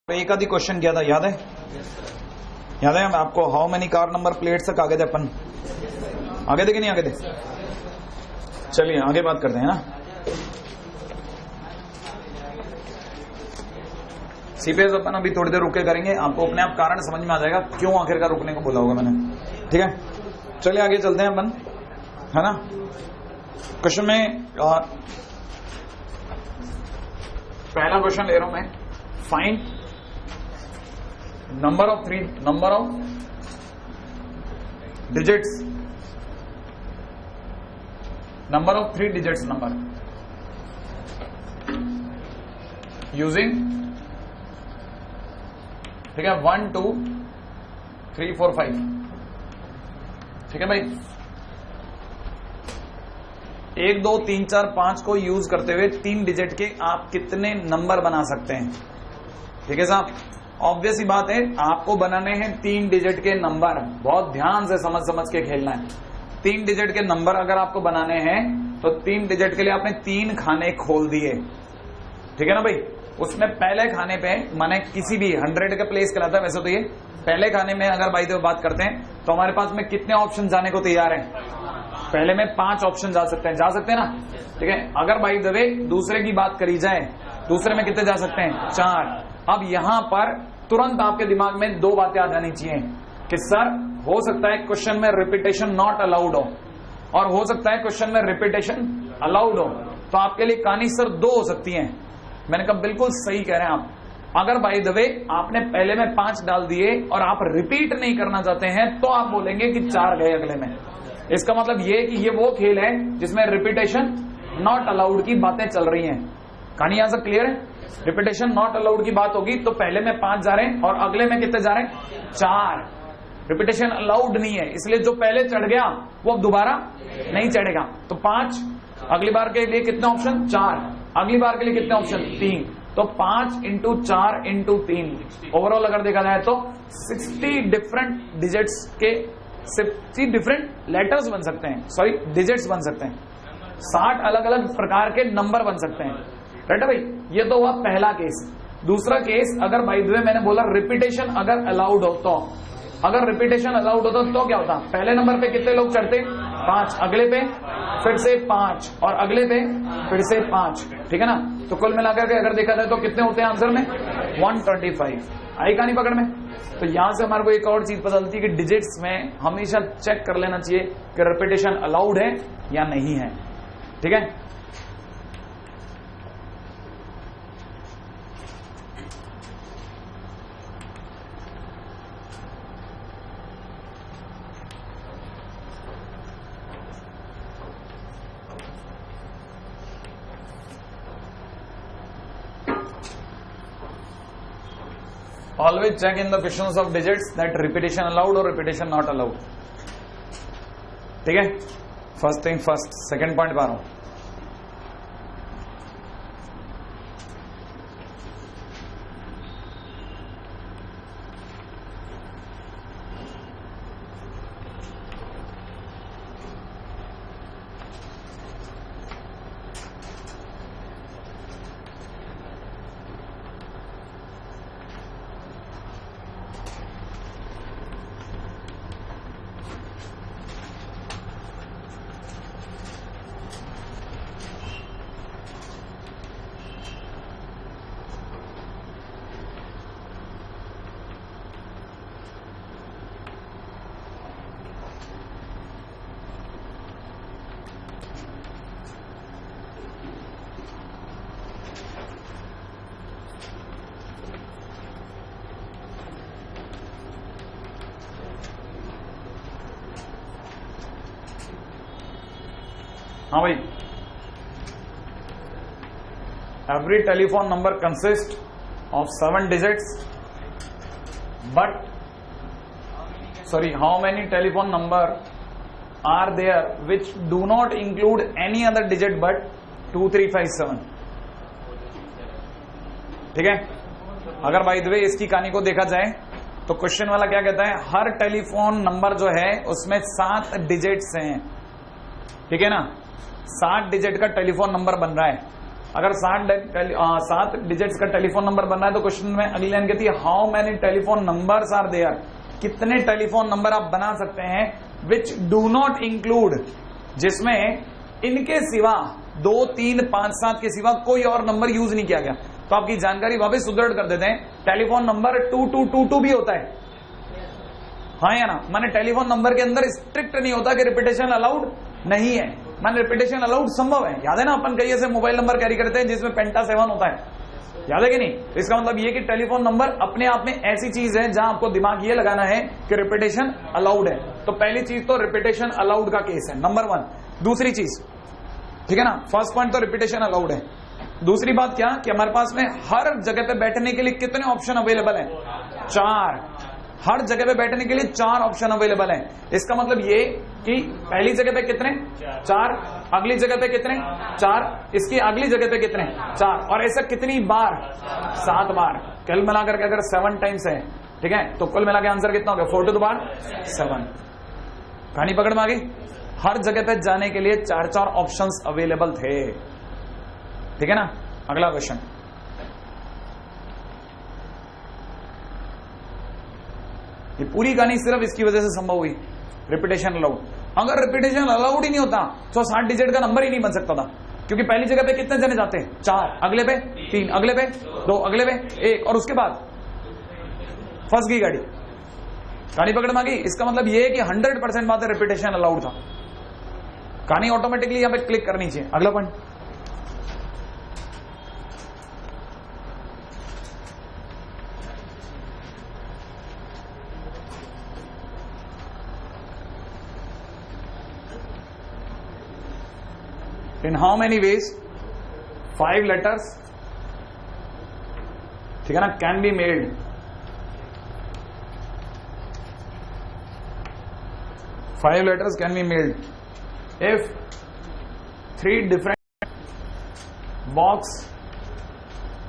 एक आधी क्वेश्चन किया था, याद है? याद है आपको? How many car number plates तक आगे थे अपन? आगे थे कि नहीं आगे थे? चलिए आगे बात करते हैं ना। सीपीएस अपन अभी थोड़ी देर रुक के करेंगे, आपको अपने आप कारण समझ में आ जाएगा क्यों आखिरकार रुकने को बोला होगा मैंने। ठीक है, चलिए आगे चलते हैं अपन, है ना। क्वेश्चन में पहला क्वेश्चन ले रहा हूं मैं। Find number of digits, number of 3 digits number using, ठीक है, 1 2 3 4 5। ठीक है भाई, 1 2 3 4 5 को यूज करते हुए 3 डिजिट के आप कितने नंबर बना सकते हैं? ठीक है साहब, ऑब्वियस ही बात है, आपको बनाने हैं 3 डिजिट के नंबर। बहुत ध्यान से समझ के खेलना है। 3 डिजिट के नंबर अगर आपको बनाने हैं तो 3 डिजिट के लिए आपने 3 खाने खोल दिए। ठीक है ना भाई। उसमें पहले खाने पे माने किसी भी 100 का प्लेस कहलाता है वैसे तो ये। पहले खाने में अगर भाई तो बात करते हैं तो हमारे पास में कितने ऑप्शन जाने को तैयार है? पहले में 5 ऑप्शन जा सकते हैं ना। ठीक है, अगर भाई दबे दूसरे की बात करी जाए, दूसरे में कितने जा सकते हैं? 4। अब यहां पर तुरंत आपके दिमाग में 2 बातें आ जानी चाहिए कि सर हो सकता है क्वेश्चन में रिपीटेशन नॉट अलाउड हो, और हो सकता है क्वेश्चन में रिपीटेशन अलाउड हो। तो आपके लिए कहानी सर 2 हो सकती है। मैंने कहा बिल्कुल सही कह रहे हैं आप। अगर बाय द वे आपने पहले में 5 डाल दिए और आप रिपीट नहीं करना चाहते हैं तो आप बोलेंगे कि 4 गए अगले में। इसका मतलब ये कि ये वो खेल है जिसमें रिपीटेशन नॉट अलाउड की बातें चल रही हैं। कहानी यहां से क्लियर है? रिपीटेशन नॉट अलाउड की बात होगी तो पहले में 5 जा रहे हैं और अगले में कितने जा रहे हैं? 4। रिपीटेशन अलाउड नहीं है, इसलिए जो पहले चढ़ गया वो अब दोबारा नहीं चढ़ेगा। तो 5 अगली बार के लिए कितने ऑप्शन? 4। अगली बार के लिए कितने ऑप्शन? 3। तो 5 इंटू 4 इंटू 3 ओवरऑल अगर देखा जाए तो 60 डिफरेंट डिजिट्स के 60 डिफरेंट लेटर्स बन सकते हैं, सॉरी डिजिट्स बन सकते हैं। 60 अलग अलग प्रकार के नंबर बन सकते हैं। राइट है भाई, ये तो हुआ पहला केस। दूसरा केस, अगर बाय द वे मैंने बोला रिपीटेशन अगर अलाउड हो तो, अगर रिपीटेशन अलाउड होता तो क्या होता? पहले नंबर पे कितने लोग चढ़ते? 5। अगले पे फिर से 5 और अगले पे फिर से 5। ठीक है ना। तो कुल मिलाकर के अगर देखा जाए तो कितने होते हैं आंसर में? 125। आई कहानी पकड़ में? तो यहां से हमारे को एक और चीज पता चलती है कि डिजिट्स में हमेशा चेक कर लेना चाहिए कि रिपीटेशन अलाउड है या नहीं है। ठीक है, always check in the questions of digits that repetition allowed or repetition not allowed. ठीक है, first thing first. Second point पा रहा हूं। हाँ भाई, every telephone number consists of 7 digits, but how many telephone number are there which do not include any other digit but 2 3 5 7? ठीक है, अगर बाय द वे इसकी कहानी को देखा जाए तो क्वेश्चन वाला क्या कहता है? हर टेलीफोन नंबर जो है उसमें 7 डिजिट्स हैं। ठीक है ना, 7 डिजिट का टेलीफोन नंबर बन रहा है। अगर 7 डिजिट्स का टेलीफोन नंबर बनना है तो क्वेश्चन में अगली लाइन कहती है how many telephone numbers are there, कितने टेलीफोन नंबर आप बना सकते हैं विच डू नॉट इंक्लूड, जिसमें इनके सिवा 2, 3, 5, 7 के सिवा कोई और नंबर यूज नहीं किया गया। तो आपकी जानकारी वापस सुदृढ़ कर देते हैं, टेलीफोन नंबर 2222 भी होता है, हाँ या ना, माने टेलीफोन नंबर के अंदर स्ट्रिक्ट नहीं होता कि रिपीटेशन अलाउड नहीं है, माने रिपीटेशन अलाउड संभव है। याद है ना, अपन कई ऐसे मोबाइल नंबर कैरी करते हैं जिसमें पेंटा 7 होता है, याद है कि नहीं? तो इसका मतलब ये कि टेलीफोन नंबर अपने आप में ऐसी चीज है जहां आपको दिमाग ये लगाना है कि रिपीटेशन अलाउड है। तो पहली चीज तो रिपीटेशन अलाउड का केस है, नंबर 1। दूसरी चीज, ठीक है ना, फर्स्ट पॉइंट तो रिपीटेशन अलाउड है। दूसरी बात क्या कि हमारे पास में हर जगह पे बैठने के लिए कितने ऑप्शन अवेलेबल हैं? 4। हर जगह पे बैठने के लिए 4 ऑप्शन अवेलेबल हैं। इसका मतलब ये कि पहली जगह पे कितने? 4, अगली जगह पे कितने? 4, इसकी अगली जगह पे कितने? 4, और ऐसा कितनी बार? 7 बार। कुल मिलाकर के अगर 7 टाइम्स है, ठीक है, तो कुल मिला के आंसर कितना हो गया? 4 to the power 7। कहानी पकड़ में आ गई? हर जगह पे जाने के लिए 4 ऑप्शंस अवेलेबल थे, ठीक है ना। अगला क्वेश्चन, ये पूरी कहानी सिर्फ इसकी वजह से संभव हुई, रिपीटेशन अलाउड। अगर रिपीटेशन अलाउड ही नहीं होता तो 7 डिजिट का नंबर ही नहीं बन सकता था, क्योंकि पहली जगह पे कितने जने जाते हैं? 4, अगले पे 3, अगले पे 2, अगले पे 1, और उसके बाद फंस गई गाड़ी। कहानी पकड़ में आ गई? इसका मतलब ये है कि 100% बात है रिपीटेशन अलाउड था। कहानी ऑटोमेटिकली यहां पे क्लिक करनी चाहिए। अगला point, in how many ways 5 letters, ठीक है ना, can be made? 5 letters can be made if 3 different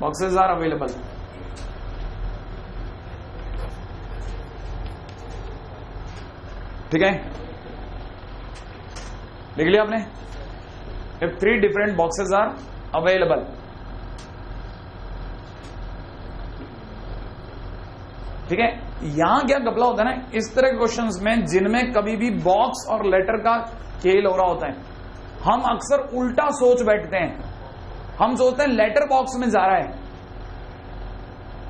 boxes are available. ठीक है, लिख लिया आपने? If 3 different boxes are available, ठीक है। यहां क्या घपला होता है ना, इस तरह के क्वेश्चंस में जिनमें कभी भी बॉक्स और लेटर का खेल हो रहा होता है, हम अक्सर उल्टा सोच बैठते हैं। हम सोचते हैं लेटर बॉक्स में जा रहा है,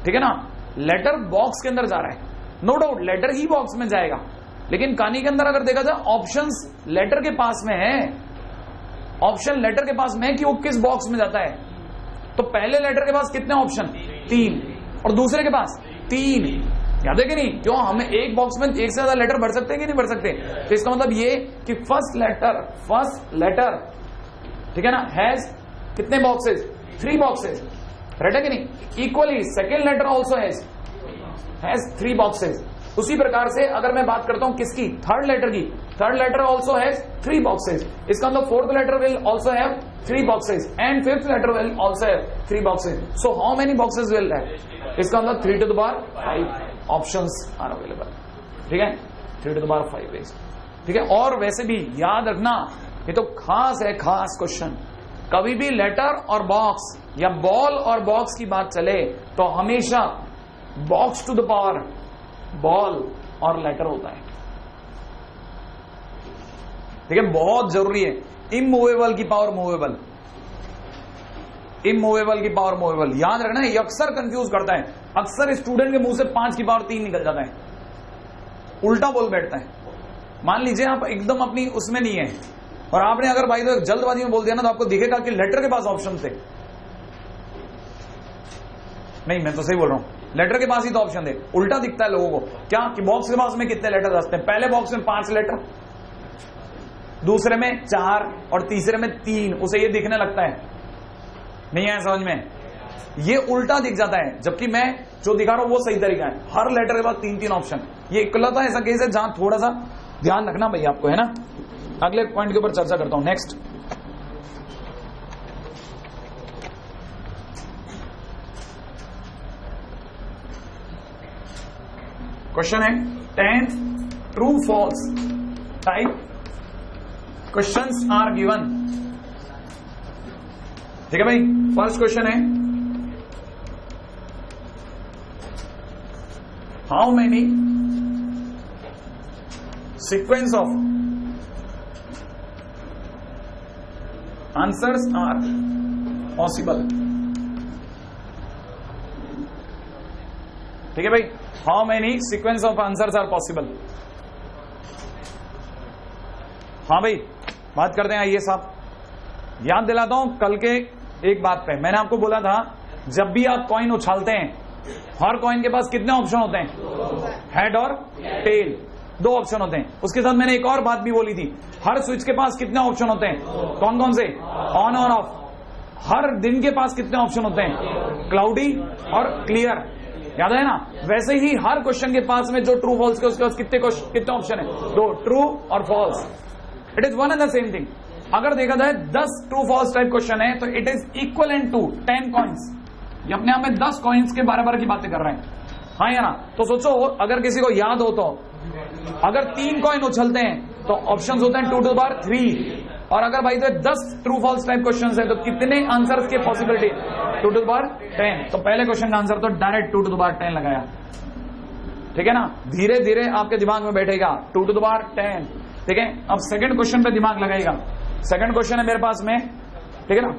ठीक है ना, लेटर बॉक्स के अंदर जा रहा है। नो डाउट लेटर ही बॉक्स में जाएगा, लेकिन कहानी के अंदर अगर देखा जाए ऑप्शंस लेटर के पास में है, ऑप्शन लेटर के पास में कि वो किस बॉक्स में जाता है। तो पहले लेटर के पास कितने ऑप्शन? 3, और दूसरे के पास 3। याद है कि नहीं? क्यों? हमें एक बॉक्स में एक से ज्यादा लेटर भर सकते हैं कि नहीं भर सकते? तो इसका मतलब ये कि फर्स्ट लेटर, ठीक है ना, हैज कितने बॉक्सेस? 3 बॉक्सेस, राइट है कि नहीं? Equally second letter also has 3 boxes. उसी प्रकार से अगर मैं बात करता हूं किसकी? थर्ड लेटर की, third letter also has 3 boxes. इसका मतलब fourth letter will also have 3 boxes and fifth letter will also have 3 boxes. So how many boxes will have? इसका मतलब 3 to the power 5 options are available, ठीक है, 3 to the power 5 ways, ठीक है। और वैसे भी याद रखना, ये तो खास है, खास क्वेश्चन, कभी भी लेटर और बॉक्स या बॉल और बॉक्स की बात चले तो हमेशा box to the power ball और लेटर होता है, ठीक है, बहुत जरूरी है। इमूवेबल की पावर मूवेबल, इमूवेबल की पावर मूवेबल, याद रखना। ये अक्सर कंफ्यूज करता है, अक्सर स्टूडेंट के मुंह से 5 की पावर 3 निकल जाता है, उल्टा बोल बैठता है। मान लीजिए आप एकदम अपनी उसमें नहीं है और आपने अगर भाई तो जल्दबाजी में बोल दिया ना, तो आपको दिखेगा कि लेटर के पास ऑप्शन थे। नहीं, मैं तो सही बोल रहा हूं, लेटर के पास ही तो ऑप्शन थे। उल्टा दिखता है लोगों को क्या कि बॉक्स के पास में कितने लेटर आते हैं? पहले बॉक्स में 5 लेटर, दूसरे में 4 और तीसरे में 3, उसे ये दिखने लगता है। नहीं आया समझ में? ये उल्टा दिख जाता है, जबकि मैं जो दिखा रहा हूं वो सही तरीका है। हर लेटर के बाद 3-3 ऑप्शन। ये इकलौता ऐसा केस है जहां थोड़ा सा ध्यान रखना भाई आपको, है ना। अगले पॉइंट के ऊपर चर्चा करता हूं। नेक्स्ट क्वेश्चन है 10 true false type questions are given ठीक है भाई, फर्स्ट क्वेश्चन है how many sequence of answers are possible. ठीक है भाई, how many sequence of answers are possible. हाँ भाई, बात करते हैं। आइए साहब, याद दिलाता हूं कल के एक बात पे, मैंने आपको बोला था जब भी आप कॉइन उछालते हैं, हर कॉइन के पास कितने ऑप्शन होते हैं? हेड और टेल, दो ऑप्शन होते हैं। उसके साथ मैंने एक और बात भी बोली थी, हर स्विच के पास कितने ऑप्शन होते हैं? कौन कौन से? ऑन और ऑफ। हर दिन के पास कितने ऑप्शन होते हैं? क्लाउडी और क्लियर, याद है ना? वैसे ही हर क्वेश्चन के पास में जो ट्रू फॉल्स के उसके पास कितने ऑप्शन है? दो, ट्रू और false. It is one and the same thing. अगर देखा जाए 10 ट्रू फॉल्स टाइप क्वेश्चन है तो it is equivalent to 10 coins. ये अपने आप में 10 कॉइन्स के बराबर की बातें कर रहे हैं, हाँ या ना? तो सोचो, अगर किसी को याद हो तो अगर 3 कॉइन उछलते हैं तो ऑप्शंस होते हैं 2 to the power 3, और अगर भाई तो 10 ट्रू फॉल्स टाइप क्वेश्चन है तो कितने आंसर्स के पॉसिबिलिटी? 2 to the power 10। तो पहले क्वेश्चन का आंसर तो डायरेक्ट 2 to the power 10 लगाया। ठीक है ना? धीरे धीरे आपके दिमाग में बैठेगा 2 to the power 10। ठीक है, अब सेकंड क्वेश्चन पे दिमाग लगाएगा। सेकंड क्वेश्चन है मेरे पास में, ठीक है ना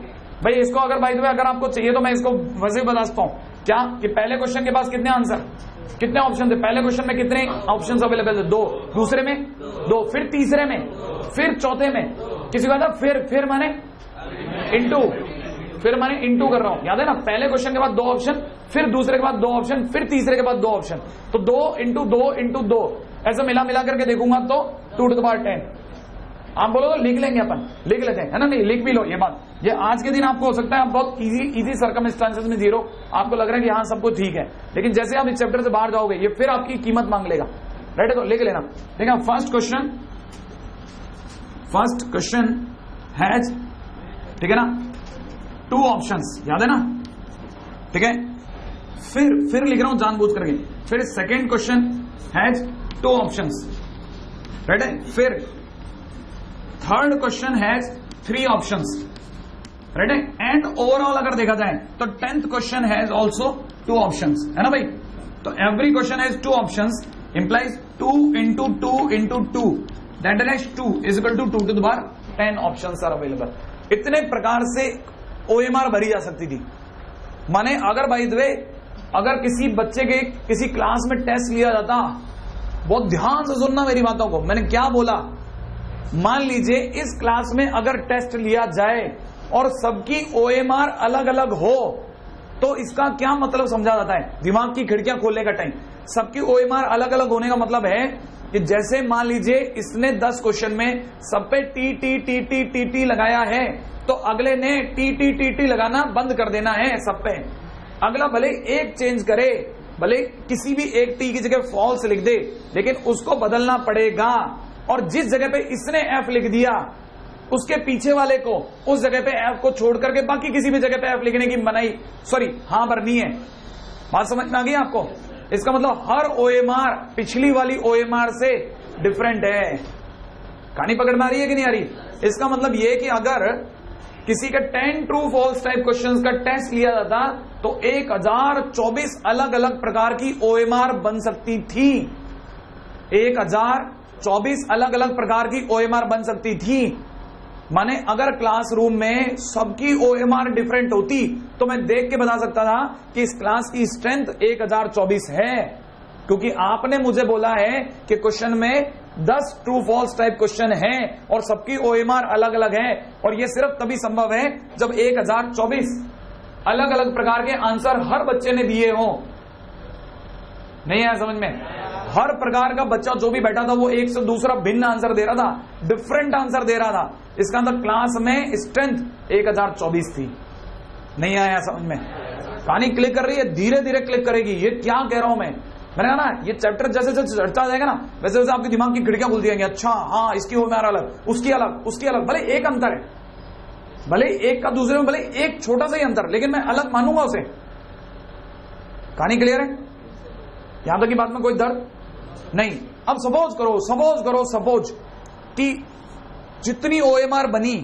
भाई? इसको अगर भाई अगर आपको चाहिए तो मैं इसको वैसे बता सकता हूं क्या कि पहले क्वेश्चन के पास कितने आंसर, कितने ऑप्शन थे? पहले क्वेश्चन में कितने ऑप्शन अवेलेबल थे? 2, दूसरे में 2, फिर तीसरे में, फिर चौथे में। किसी को आता फिर माने इंटू, फिर माने इंटू कर रहा हूं, याद है ना? पहले क्वेश्चन के बाद 2 ऑप्शन, फिर दूसरे के बाद 2 ऑप्शन, फिर तीसरे के बाद 2 ऑप्शन, तो 2 इंटू 2 इंटू 2, ऐसा मिला करके देखूंगा तो 2 to the power 10। आप बोलो तो लिख लेंगे, अपन लिख लेते हैं, है ना? नहीं, लिख भी लो ये बात। ये आज के दिन आपको हो सकता है आप बहुत इजी सर्कमस्टांसेस में जीरो, आपको लग रहा है कि हाँ सब कुछ ठीक है, लेकिन जैसे आप इस चैप्टर से बाहर जाओगे ये फिर आपकी कीमत मांग लेगा। राइट, तो लिख लेना। ठीक है, फर्स्ट क्वेश्चन हैज, ठीक है ना, 2 ऑप्शंस, याद है ना? ठीक है, फिर लिख रहा हूं जानबूझ करके। फिर second question has 2 options, right है? फिर third question has 3 options, right है? एंड ओवरऑल अगर देखा जाए तो 10th question has also 2 options, है ना भाई? तो every question has 2 options, implies 2 into 2 into 2, that is 2 is equal to 2 to the power 10 options are available. इतने प्रकार से OMR भरी जा सकती थी। माने अगर बाय द वे अगर किसी बच्चे के किसी क्लास में टेस्ट लिया जाता, बहुत ध्यान से सुनना मेरी बातों को, मैंने क्या बोला। मान लीजिए इस क्लास में अगर टेस्ट लिया जाए और सबकी OMR अलग अलग हो तो इसका क्या मतलब समझा जाता है? दिमाग की खिड़कियां खोलने का टाइम। सबकी OMR अलग अलग होने का मतलब है कि जैसे मान लीजिए इसने 10 क्वेश्चन में सब पे टी लगाया है तो अगले ने टी लगाना बंद कर देना है सब पे। अगला भले एक चेंज करे, भले किसी भी एक टी की जगह फॉल्स लिख दे, लेकिन उसको बदलना पड़ेगा। और जिस जगह पे इसने एफ लिख दिया उसके पीछे वाले को उस जगह पे एफ को छोड़ करके बाकी किसी भी जगह पे एफ लिखने की मनाई, हाँ भरनी है। बात समझ में आ गई आपको? इसका मतलब हर OMR पिछली वाली OMR से डिफरेंट है। कहानी पकड़ में आ रही है कि नहीं आ रही? इसका मतलब यह कि अगर किसी का 10 ट्रू फॉल्स टाइप क्वेश्चंस का टेस्ट लिया जाता तो 1024 अलग अलग प्रकार की OMR बन सकती थी। 1024 अलग अलग प्रकार की OMR बन सकती थी। माने अगर क्लासरूम में सबकी OMR डिफरेंट होती तो मैं देख के बता सकता था कि इस क्लास की स्ट्रेंथ 1024 है, क्योंकि आपने मुझे बोला है कि क्वेश्चन में 10 ट्रू फॉल्स टाइप क्वेश्चन है और सबकी OMR अलग अलग है, और यह सिर्फ तभी संभव है जब 1024 अलग अलग प्रकार के आंसर हर बच्चे ने दिए हों। नहीं आया समझ में? हर प्रकार का बच्चा जो भी बैठा था वो एक से दूसरा भिन्न आंसर दे रहा था, डिफरेंट आंसर दे रहा था। इसका अंदर क्लास में स्ट्रेंथ 1024 थी। नहीं आया समझ में? कहानी क्लिक कर रही है, धीरे धीरे क्लिक करेगी। ये क्या कह रहा हूं मैंने कहा ना, ये चैप्टर जैसे जैसे चढ़ता जाएगा ना वैसे वैसे आपके दिमाग की खिड़कियां खुलती जाएंगी। अच्छा हाँ, इसकी OMR अलग, उसकी अलग, उसकी अलग। भले एक अंतर है, भले एक का दूसरे में भले एक छोटा सा ही अंतर, लेकिन मैं अलग मानूंगा उसे। कहानी क्लियर है? यहां तक की बात में कोई दर्द नहीं। अब सपोज करो कि जितनी OMR बनी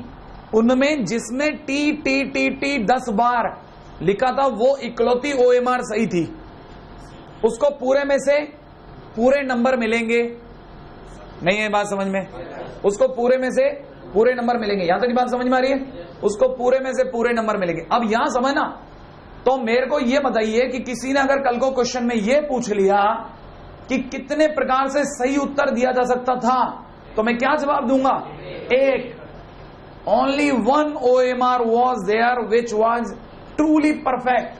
उनमें जिसने टी टी टी टी 10 बार लिखा था वो इकलौती OMR सही थी, उसको पूरे में से पूरे नंबर मिलेंगे। नहीं है बात समझ में? उसको पूरे में से पूरे नंबर मिलेंगे। यहां तक बात समझ में आ रही है? उसको पूरे में से पूरे नंबर मिलेंगे। अब यहां समझना, तो मेरे को यह बताइए कि किसी ने अगर कल को क्वेश्चन में यह पूछ लिया कि कितने प्रकार से सही उत्तर दिया जा सकता था, तो मैं क्या जवाब दूंगा? एक। Only one OMR was there which was truly perfect.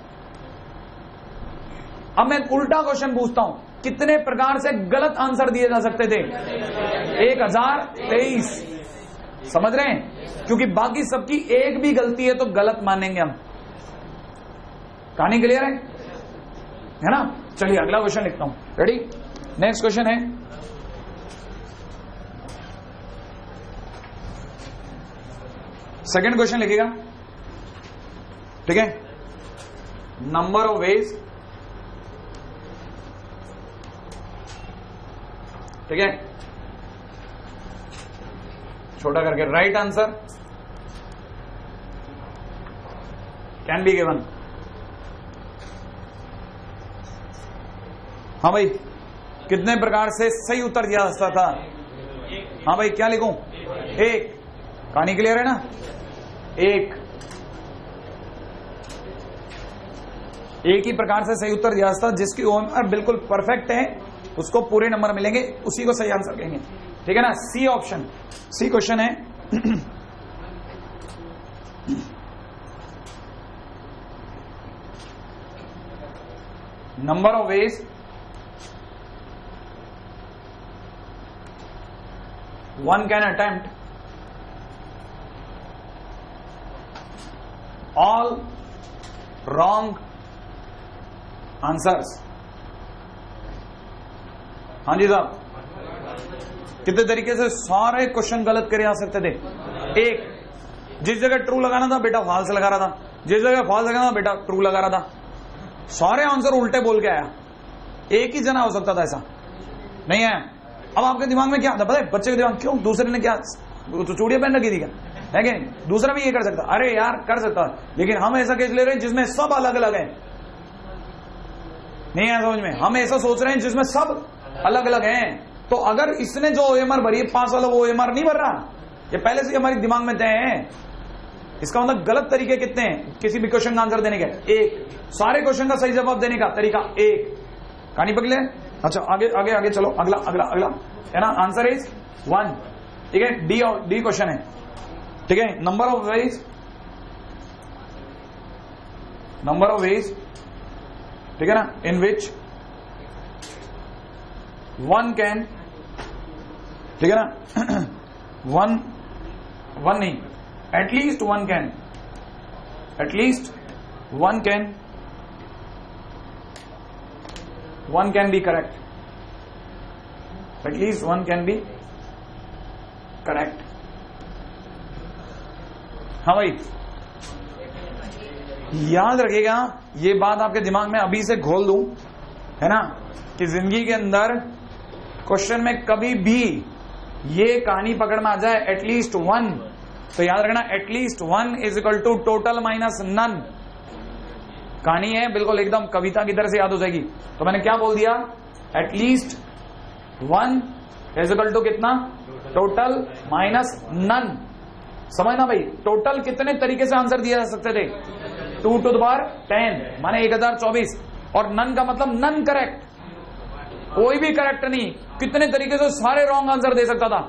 अब मैं उल्टा क्वेश्चन पूछता हूं, कितने प्रकार से गलत आंसर दिए जा सकते थे? 1023। समझ रहे हैं? क्योंकि बाकी सबकी एक भी गलती है तो गलत मानेंगे हम। कहानी क्लियर है ना? चलिए अगला क्वेश्चन लिखता हूं। रेडी? नेक्स्ट क्वेश्चन है, सेकंड क्वेश्चन लिखिएगा, ठीक है? नंबर ऑफ वेज, ठीक है, छोटा करके, right answer can be given. हाँ भाई, कितने प्रकार से सही उत्तर दिया जा सकता था? हाँ भाई, क्या लिखूं? एक। कहानी क्लियर है ना? एक ही प्रकार से सही उत्तर दिया जा सकता, जिसकी OMR बिल्कुल परफेक्ट है, उसको पूरे नंबर मिलेंगे, उसी को सही आंसर कहेंगे। ठीक है ना? सी ऑप्शन, सी क्वेश्चन है। Number of veg one can attempt all wrong answers। हाँ जी साहब, कितने तरीके से सारे क्वेश्चन गलत करे जा सकते थे? एक, जिस जगह ट्रू लगाना था बेटा फॉल्स लगा रहा था, जिस जगह फॉल्स लगाना था बेटा ट्रू लगा रहा था, सारे आंसर उल्टे बोल के आया। एक ही जना हो सकता था, ऐसा नहीं है। अब आपके दिमाग में क्या आता पता है? बच्चे के दिमाग, क्यों दूसरे ने क्या तो चूड़ियां पहन रखी थी क्या? है कि नहीं? दूसरा भी ये कर सकता, अरे यार कर सकता, लेकिन हम ऐसा केस ले रहे हैं जिसमें सब अलग अलग है। नहीं है समझ में? हम ऐसा सोच रहे हैं जिसमें सब अलग अलग हैं। तो अगर इसने जो OMR भरी है 5 वाला, वो OMR नहीं भर रहा, ये पहले से हमारे दिमाग में तय है। इसका मतलब गलत तरीके कितने हैं किसी भी क्वेश्चन का आंसर देने के? एक। सारे क्वेश्चन का सही जवाब देने का तरीका एक। कहानी पकड़े? अच्छा, आगे आगे आगे चलो, अगला अगला अगला है ना। Answer is 1। ठीक है, डी और डी क्वेश्चन है। ठीक है, number of veg, number of veg, ठीक है ना, इन विच वन कैन, ठीक है ना, वन नहीं, at least one can, at least one can be correct, at least one can be correct। हाँ भाई, याद रखिएगा, ये बात आपके दिमाग में अभी से घोल दूं, है ना, कि जिंदगी के अंदर क्वेश्चन में कभी भी ये कहानी पकड़ में आ जाए एटलीस्ट वन, तो याद रखना at least one is equal to total minus none. कहानी है बिल्कुल एकदम कविता की तरह से याद हो जाएगी। तो मैंने क्या बोल दिया? At least one is equal to कितना? Total minus none. समझना भाई, टोटल कितने तरीके से आंसर दिया जा सकते थे? 2 to the power 10 माने 1024, और नन का मतलब नन करेक्ट, कोई भी करेक्ट नहीं। कितने तरीके से सारे रॉन्ग आंसर दे सकता था?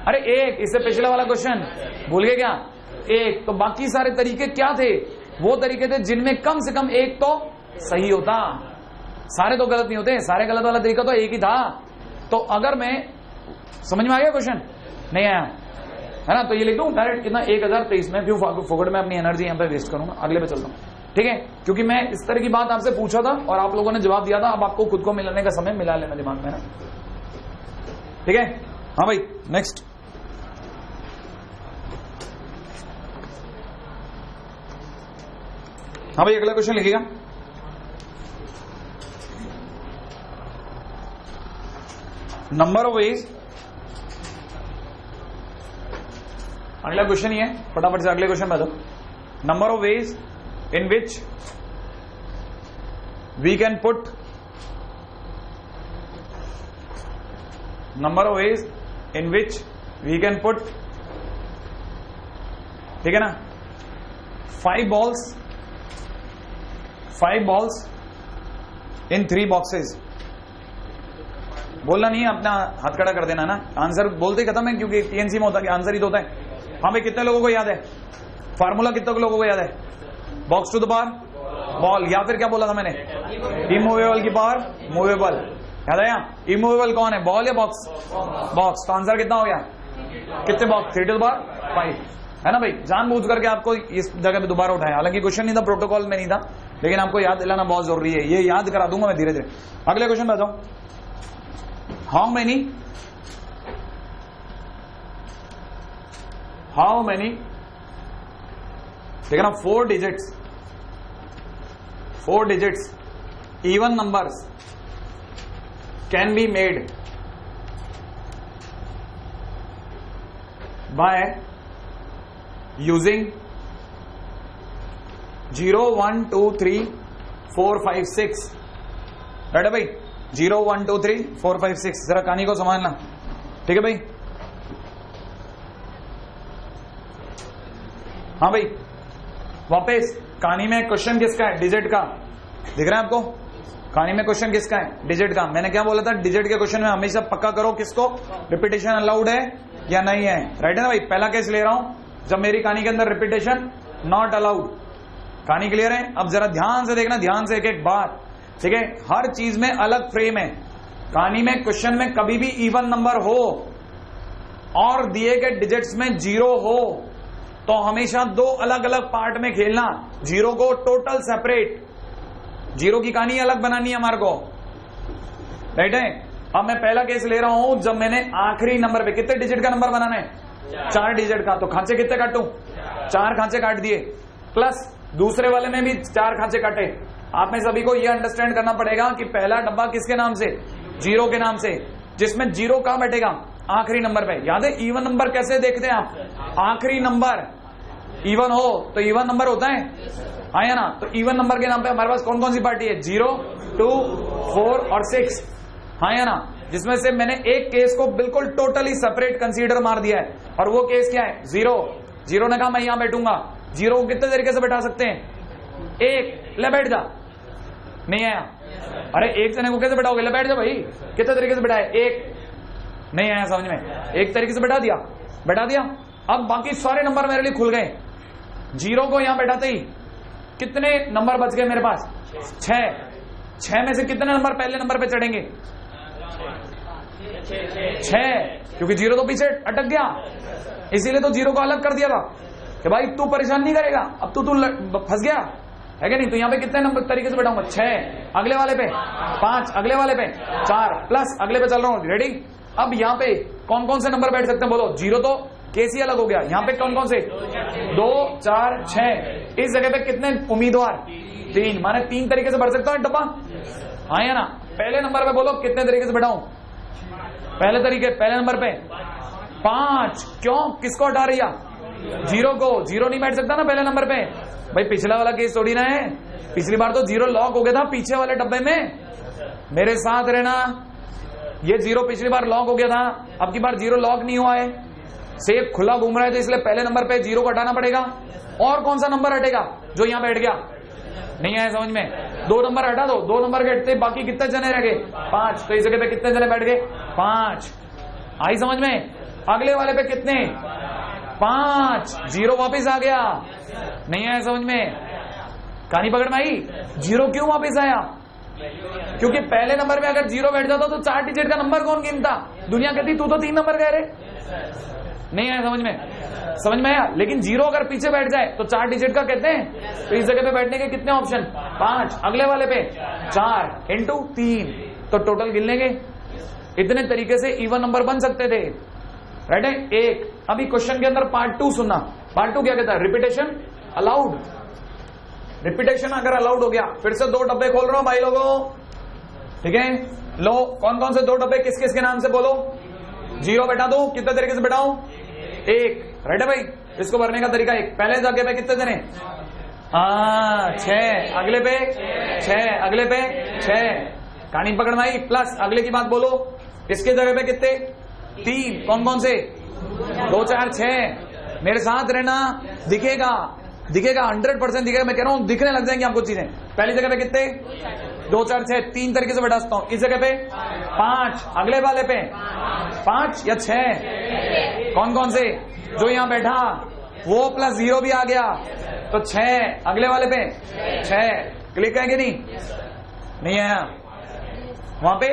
अरे एक, इससे पिछले वाला क्वेश्चन भूल गए क्या? एक। तो बाकी सारे तरीके क्या थे? वो तरीके थे जिनमें कम से कम एक तो सही होता, सारे तो गलत नहीं होते। सारे गलत वाला तरीका तो एक ही था। तो अगर मैं, समझ में आ गया क्वेश्चन? नहीं आया है ना? तो ये लिख दूं डायरेक्ट कितना? 1023 में क्यों फोकट में अपनी एनर्जी यहां पे वेस्ट करूंगा? अगले पे चलता हूं, ठीक है? क्योंकि मैं इस तरह की बात आपसे पूछा था और आप लोगों ने जवाब दिया था। अब आपको खुद को मिलाने का समय मिला लेना दिमाग में ना, ठीक है? हाँ भाई, नेक्स्ट। हाँ भाई, अगला क्वेश्चन लिखिएगा। नंबर ऑफ वेज अगला क्वेश्चन ही है, फटाफट से अगले क्वेश्चन में दो। Number of ways in which we can put, number of ways in which we can put, ठीक है ना, 5 balls इन 3 boxes। बोलना नहीं है, अपना हाथ खड़ा कर देना ना, आंसर बोलते ही खत्म है, क्योंकि टीएनसी में होता है कि आंसर ही तो होता है। हाँ भाई, कितने लोगों को याद है फार्मूला, कितने लोगों को याद है? Box to the power ball, या फिर क्या बोला था मैंने, इमूवेबल की पावर मूवेबल, याद है? इमूवेबल कौन है, बॉल या बॉक्स? बॉक्स। तो आंसर कितना हो गया, कितने बॉक्स? 3 टू द पावर 5, है ना भाई। जानबूझ करके आपको इस जगह पे दोबारा उठाया, हालांकि क्वेश्चन नहीं था, प्रोटोकॉल में नहीं था, लेकिन आपको याद दिलाना बहुत जरूरी है। ये याद करा दूंगा मैं धीरे धीरे। अगले क्वेश्चन पे आ जाओ। हाउ मेनी ठीक है ना, 4 digits even numbers can be made by using 0 1 2 3 4 5 6, right है भाई? 0 1 2 3 4 5 6। जरा कहानी को समझना, ठीक है भाई? हाँ भाई, वापस कहानी में क्वेश्चन किसका है? डिजिट का। दिख रहा है आपको? कहानी में क्वेश्चन किसका है? डिजिट का। मैंने क्या बोला था, डिजिट के क्वेश्चन में हमेशा पक्का करो किसको, रिपीटेशन अलाउड है या नहीं है, राइट है ना भाई? पहला केस ले रहा हूं, जब मेरी कहानी के अंदर रिपीटेशन नॉट अलाउड। कहानी क्लियर है? अब जरा ध्यान से देखना, ध्यान से एक एक बात, ठीक है? हर चीज में अलग फ्रेम है। कहानी में क्वेश्चन में कभी भी इवन नंबर हो और दिए गए डिजिट्स में 0 हो तो हमेशा 2 अलग अलग पार्ट में खेलना। 0 को टोटल सेपरेट, 0 की कहानी अलग बनानी है हमारे को, राइट है? अब मैं पहला केस ले रहा हूं, जब मैंने आखिरी नंबर पे, कितने डिजिट का नंबर बनाना है? 4 डिजिट का। तो खांचे कितने काटूं? 4 खांचे काट दिए, प्लस दूसरे वाले में भी 4 खांचे काटे। आप में सभी को यह अंडरस्टैंड करना पड़ेगा कि पहला डब्बा किसके नाम से? 0 के नाम से, जिसमें 0 कहां बैठेगा? आखिरी नंबर पे। याद है इवन नंबर कैसे देखते हैं आप? आखिरी नंबर इवन हो तो इवन नंबर होता है, आया ना? तो इवन नंबर के नाम पे हमारे पास कौन कौन सी पार्टी है? 0 2 4 और 6, हाँ या ना? जिसमें से मैंने एक केस को बिल्कुल टोटली सेपरेट कंसीडर मार दिया है, और वो केस क्या है? 0 ने कहा मैं यहां बैठूंगा। 0 को कितने तरीके से बैठा सकते हैं? 1, ले बैठ जा, नहीं आया? अरे एक जने को कैसे बैठाओगे? ले बैठ जा भाई। कितने तरीके से बैठाए? 1, नहीं आया समझ में? एक तरीके से बैठा दिया। अब बाकी सारे नंबर मेरे लिए खुल गए। 0 को यहां बैठाते ही कितने नंबर बच गए मेरे पास? 6 में से कितने नंबर पहले नंबर पे चढ़ेंगे? 6, क्योंकि 0 तो पीछे अटक गया, इसीलिए तो 0 को अलग कर दिया था कि भाई तू परेशान नहीं करेगा, अब तू फंस गया है कि नहीं? तो यहां पे कितने नंबर तरीके से बैठाऊंगा? 6, अगले वाले पे 5, अगले वाले पे 4, प्लस अगले पे चल रहा हूं, रेडी? अब यहां पे कौन कौन से नंबर बैठ सकते हैं बोलो? 0 तो केस ही अलग हो गया। यहां पे कौन कौन से? 2 4 6। इस जगह पे कितने उम्मीदवार? 3, माने 3 तरीके से बढ़ सकता हूं डब्बा, हाँ या ना? पहले नंबर पे बोलो कितने तरीके से बैठाऊं? पहले नंबर पे 5। क्यों? किसको हटा रही है? 0 को। 0 नहीं बैठ सकता ना पहले नंबर पे भाई। पिछला वाला केस थोड़ी ना है, पिछली बार तो 0 लॉक हो गया था पीछे वाले डब्बे में, मेरे साथ रहना। ये 0 पिछली बार लॉक हो गया था, अब की बार 0 लॉक नहीं हुआ है, सेफ खुला घूम रहा है, तो इसलिए पहले नंबर पे 0 को हटाना पड़ेगा। और कौन सा नंबर हटेगा जो यहां बैठ गया? नहीं आया समझ में? 2 नंबर हटा दो, 2 नंबर हटते बाकी कितने जने रह गए? 5। तो इस जगह पे कितने जने बैठ गए? 5। आई समझ में? अगले वाले पे कितने? 5। 0 वापिस आ गया, नहीं आया समझ में? कहानी पकड़ में आई? 0 क्यों वापिस आया? क्योंकि पहले नंबर में अगर 0 बैठ जाता तो 4 डिजिट का नंबर कौन गिनता? दुनिया कहती तू तो 3 नंबर कह रहे। नहीं आया समझ में? समझ में आया? लेकिन 0 अगर पीछे बैठ जाए तो 4 डिजिट का कहते हैं। तो इस जगह पे बैठने के कितने ऑप्शन? 5, अगले वाले पे 4 इंटू 3, तो टोटल गिन लेंगे। इतने तरीके से इवन नंबर बन सकते थे, राइट है? 1। अभी क्वेश्चन के अंदर पार्ट 2 सुनना। पार्ट 2 क्या कहता है? Repetition allowed. रिपीटेशन अगर अलाउड हो गया, फिर से 2 डब्बे खोल रहा हूं भाई लोगों, ठीक है? लो, कौन कौन से 2 डब्बे किस किस के नाम से बोलो? 0 बैठा दो, कितने तरीके से बैठाऊं? 1, राइट है भाई। इसको भरने का तरीका एक, पहले जगह पे कितने देने, 6, अगले पे 6, अगले पे 6, कहानी पकड़ में आई। प्लस अगले की बात बोलो, इसके जगह पे कितने, 3, कौन कौन से, 2, 4, 6, मेरे साथ रहना, दिखेगा दिखेगा 100% दिखेगा, मैं कह रहा हूं दिखने लग जाएंगे आपको चीजें। पहली जगह पे कितने, 2, 4, 6, 3 तरीके से बैठा सकता हूं। इस जगह पे 5, अगले वाले पे 5 या 6, कौन कौन से, जो यहां बैठा वो प्लस 0 भी आ गया तो 6, अगले वाले पे 6, क्लिक है कि नहीं आया, वहां पे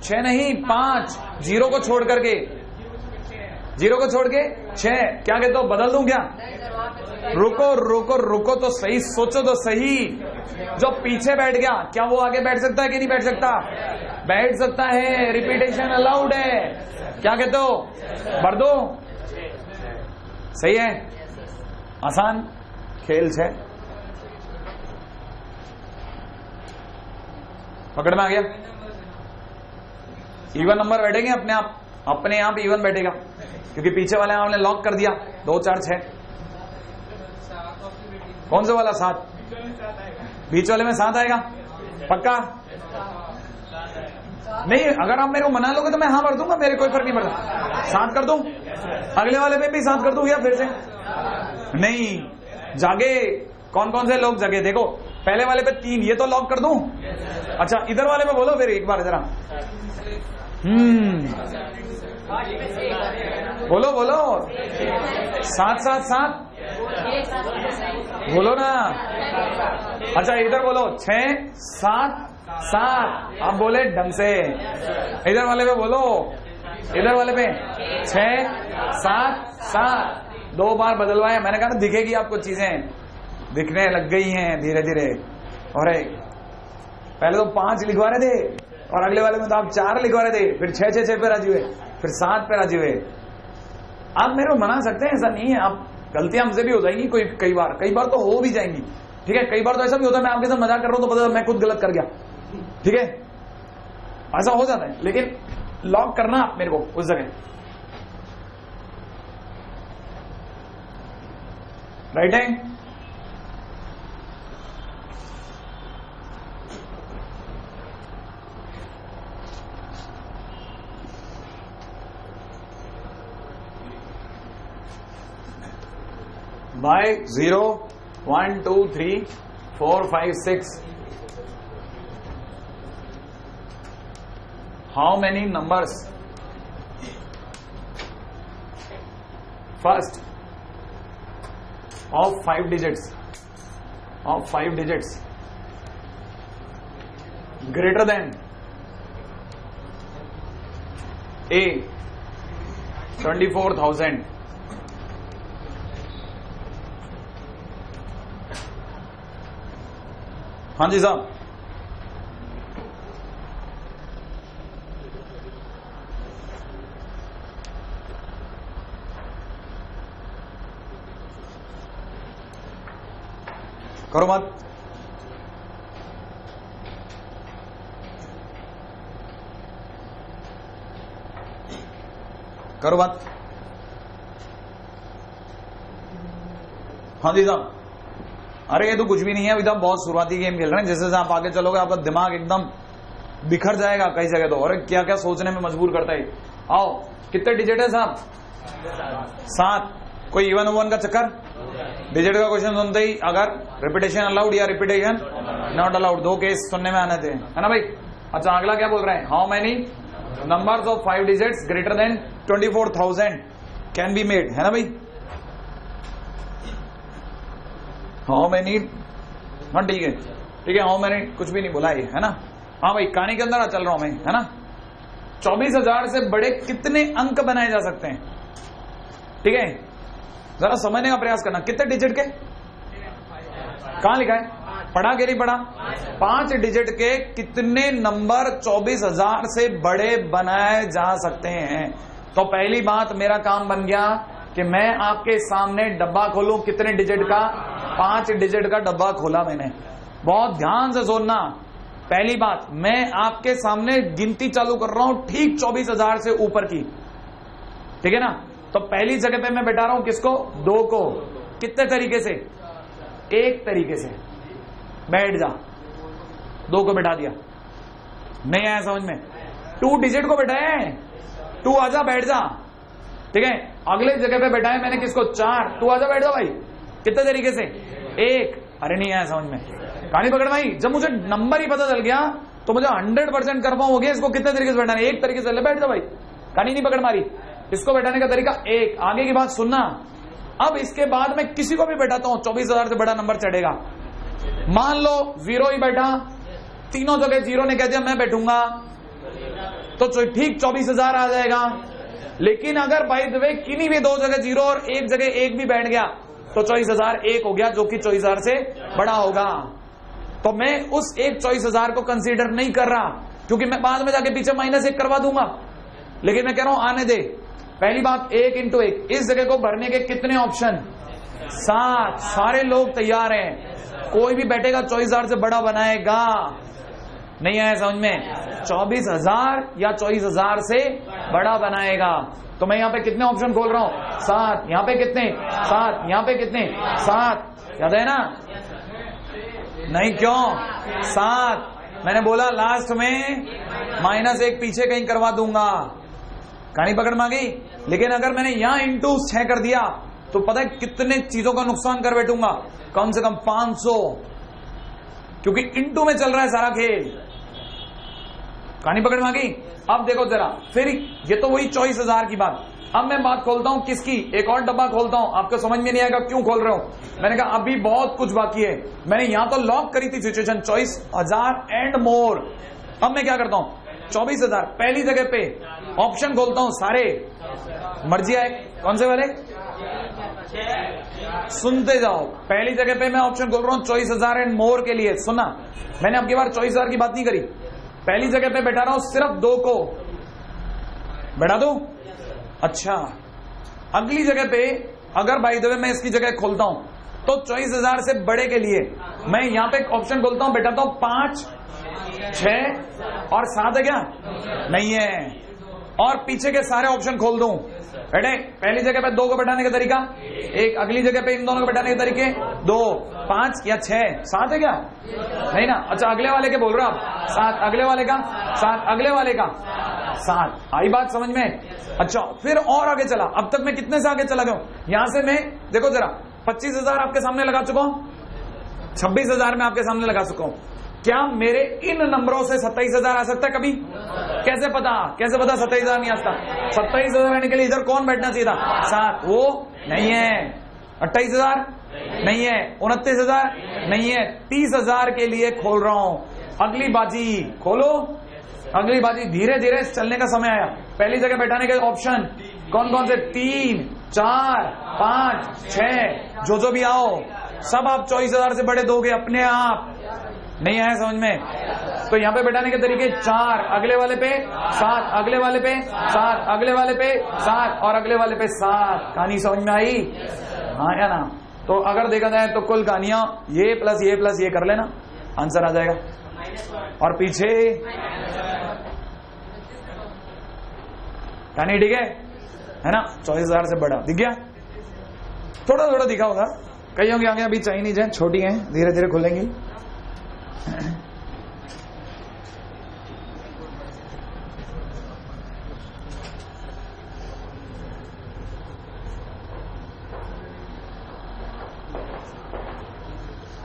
6 नहीं 5, 0 को छोड़ करके, 0 को छोड़ के 6, क्या कहते हो, बदल दूं क्या, रुको रुको रुको तो सही, सोचो तो सही, जो पीछे बैठ गया क्या वो आगे बैठ सकता है कि नहीं बैठ सकता, बैठ सकता है, रिपीटेशन अलाउड है, क्या कहते हो, भर दो, सही है, आसान खेल है, पकड़ में आ गया। इवन नंबर बैठेंगे अपने आप इवन बैठेगा, क्योंकि पीछे वाले आपने लॉक कर दिया, 2, 4, 6, कौन से वाला 7, बीच वाले में 7 आएगा पक्का नहीं, अगर आप मेरे को मना लोगे तो मैं हाँ भर दूंगा, मेरे कोई फर्क नहीं पड़ता, 7 कर दूं, अगले वाले में भी 7 कर दूं या फिर से नहीं, जागे, कौन कौन से लोग जगे, देखो पहले वाले पे 3, ये तो लॉक कर दूं, अच्छा इधर वाले पे बोलो फिर एक बार जरा, बोलो बोलो, 7, 7, 7 बोलो ना, अच्छा इधर बोलो 6, 7, 7, आप बोले ढंग से, इधर वाले पे बोलो, इधर वाले पे 6, 7, 7, 2 बार बदलवाया, मैंने कहा ना दिखेगी आपको चीजें, दिखने लग गई हैं धीरे धीरे। और पहले तो 5 लिखवा रहे थे और अगले वाले में तो आप 4 लिखवा रहे थे, फिर 6, 6, 6 पे राजी हुए, फिर 7 पे राजी हुए। आप मेरे को मना सकते हैं, ऐसा नहीं है, आप गलतियां हमसे भी हो जाएंगी, कई बार तो हो भी जाएंगी, ठीक है, कई बार तो ऐसा भी होता है मैं आपके साथ मजाक कर रहा हूं तो पता मैं खुद गलत कर गया, ठीक है, ऐसा हो जाता है, लेकिन लॉक करना आप मेरे को उस जगह, राइट है। by 0, 1, 2, 3, 4, 5, 6. How many numbers? First, of 5 digits. Of 5 digits. Greater than A, 24,000. हाँ जी साहब, करो मत, करो मत, हाँ जी साहब, अरे ये तो कुछ भी नहीं है, अभी तो आप बहुत शुरुआती गेम खेल रहे हैं, जैसे जैसे आप आगे चलोगे आपका दिमाग एकदम बिखर जाएगा कई जगह तो, और क्या क्या सोचने में मजबूर करता है। आओ, कितने डिजिट है साहब, 7, कोई इवन ओवन का चक्कर, डिजिट का क्वेश्चन सुनते ही अगर रिपीटेशन अलाउड या रिपीटेशन नॉट अलाउड, 2 केस सुनने में आने थे, है ना भाई। अच्छा अगला क्या बोल रहे हैं, how many numbers of 5 digits greater than 24,000 can be made, है ना भाई। हाउ मेनी, हाँ ठीक है, हाउ मेनी कुछ भी नहीं बोला है ना, हाँ भाई कहानी के अंदर चल रहा हूं मैं, है ना। 24,000 से बड़े कितने अंक बनाए जा सकते हैं, ठीक है, जरा समझने का प्रयास करना, कितने डिजिट के, कहां लिखा है, पढ़ा कि नहीं पढ़ा, 5 डिजिट के कितने नंबर 24,000 से बड़े बनाए जा सकते हैं। तो पहली बात मेरा काम बन गया कि मैं आपके सामने डब्बा खोलूं, कितने डिजिट का, 5 डिजिट का डब्बा खोला मैंने, बहुत ध्यान से सुनना। पहली बात, मैं आपके सामने गिनती चालू कर रहा हूं ठीक 24,000 से ऊपर की, ठीक है ना, तो पहली जगह पे मैं बैठा रहा हूं किसको? 2 को। कितने तरीके से? एक तरीके से। बैठ जा, 2 को बैठा दिया। नहीं आया समझ में? 2 डिजिट को बैठाया है, 2 आजा बैठ जा, ठीक है। अगले जगह पे बैठाया मैंने किसको? 4, 2 आजा बैठ जा भाई। कितने तरीके से? 1। अरे नहीं आया समझ में? कहानी पकड़ भाई। जब मुझे नंबर ही पता चल गया तो मुझे 100% कंफर्म हो गया इसको कितने तरीके से बैठाना है। एक तरीके से ले बैठ जा भाई, कहानी नहीं पकड़ मारी। इसको बैठाने का तरीका 1। आगे की बात सुनना। अब इसके बाद मैं किसी को भी बैठाता हूं 24,000 से बड़ा नंबर चढ़ेगा। मान लो 0 ही बैठा, तीनों जगह 0 ने कह दिया मैं बैठूंगा, तो ठीक 24,000 आ जाएगा। लेकिन अगर बाय द वे किन्हीं भी 2 जगह 0 और एक जगह 1 भी बैठ गया तो 24,000 1 हो गया, जो कि 24,000 से बड़ा होगा। तो मैं उस एक 24,000 को कंसीडर नहीं कर रहा, क्योंकि मैं बाद में जाके पीछे -1 करवा दूंगा। लेकिन मैं कह रहा हूं आने दे। पहली बात 1 × 1, इस जगह को भरने के कितने ऑप्शन? 7। सारे लोग तैयार हैं, कोई भी बैठेगा 24,000 से बड़ा बनाएगा। नहीं आया समझ में? 24,000 या 24,000 से बड़ा बनाएगा। तो मैं यहां पे कितने ऑप्शन खोल रहा हूं? 7। यहां पे कितने? 7। यहां पे कितने? 7। याद है ना? नहीं क्यों? 7। मैंने बोला लास्ट में -1 पीछे कहीं करवा दूंगा, कहानी पकड़ मांगी। लेकिन अगर मैंने यहां इंटू 6 कर दिया तो पता है कितने चीजों का नुकसान कर बैठूंगा? कम से कम 500, क्योंकि इंटू में चल रहा है सारा खेल। कहानी पकड़ मांगी। अब देखो जरा, फिर ये तो वही 24,000 की बात। अब मैं बात खोलता हूं किसकी? एक और डब्बा खोलता हूं। आपको समझ में नहीं आएगा क्यों खोल रहा हूं। मैंने कहा अभी बहुत कुछ बाकी है। मैंने यहां तो लॉक करी थी सिचुएशन 24,000 एंड मोर। अब मैं क्या करता हूं? 24,000 पहली जगह पे ऑप्शन खोलता हूं सारे, मर्जी आए। कौन से वाले? सुनते जाओ। पहली जगह पे मैं ऑप्शन खोल रहा हूं 24,000 एंड मोर के लिए। सुना, मैंने अब की बार 24,000 की बात नहीं करी। पहली जगह पे बैठा रहा हूं सिर्फ 2 को। बैठा दो? अच्छा, अगली जगह पे अगर बाय द वे मैं इसकी जगह खोलता हूं तो 24,000 से बड़े के लिए मैं यहां पे ऑप्शन खोलता हूं, बैठाता हूं 5, 6 और 7 है क्या? नहीं है। और पीछे के सारे ऑप्शन खोल दूं। बैठे पहली जगह पे 2 को बैठाने का तरीका 1, अगली जगह पे इन दोनों को बैठाने के तरीके 2, 5 या 6, 7 है क्या? नहीं ना। अच्छा, अगले वाले के बोल रहे हो आप? 7 अगले वाले का, 7 अगले वाले का, 7। आई बात समझ में? अच्छा, फिर और आगे चला। अब तक मैं कितने से आगे चला गया? यहां से मैं देखो जरा 25,000 आपके सामने लगा चुका हूं, 26,000 में आपके सामने लगा चुका हूं। क्या मेरे इन नंबरों से 27,000 आ सकता है कभी? कैसे पता? कैसे पता 27,000 नहीं आ सकता? 27,000 आने के लिए इधर कौन बैठना चाहिए था? 7। वो नहीं है। 28,000 नहीं है। 29,000 नहीं है। 30,000 के लिए खोल रहा हूं। अगली बाजी खोलो, अगली बाजी। धीरे धीरे चलने का समय आया। पहली जगह बैठाने के ऑप्शन कौन कौन से? 3, 4, 5, 6, जो भी आओ सब आप 24,000 से बड़े दोगे अपने आप। नहीं आया समझ में? तो यहां पे बैठाने के तरीके 4, अगले वाले पे 7, अगले वाले पे 7, अगले वाले पे 7 और अगले वाले पे 7। कहानी समझ में आई? हाँ या ना? तो अगर देखा जाए तो कुल कहानियां ये प्लस ये कर लेना, आंसर आ जाएगा। और पीछे कहानी ठीक है ना? 24,000 से बड़ा दिख गया? थोड़ा थोड़ा दिखा होगा। कईयों की आगे अभी चाइनीज है, छोटी है, धीरे धीरे खुलेंगी।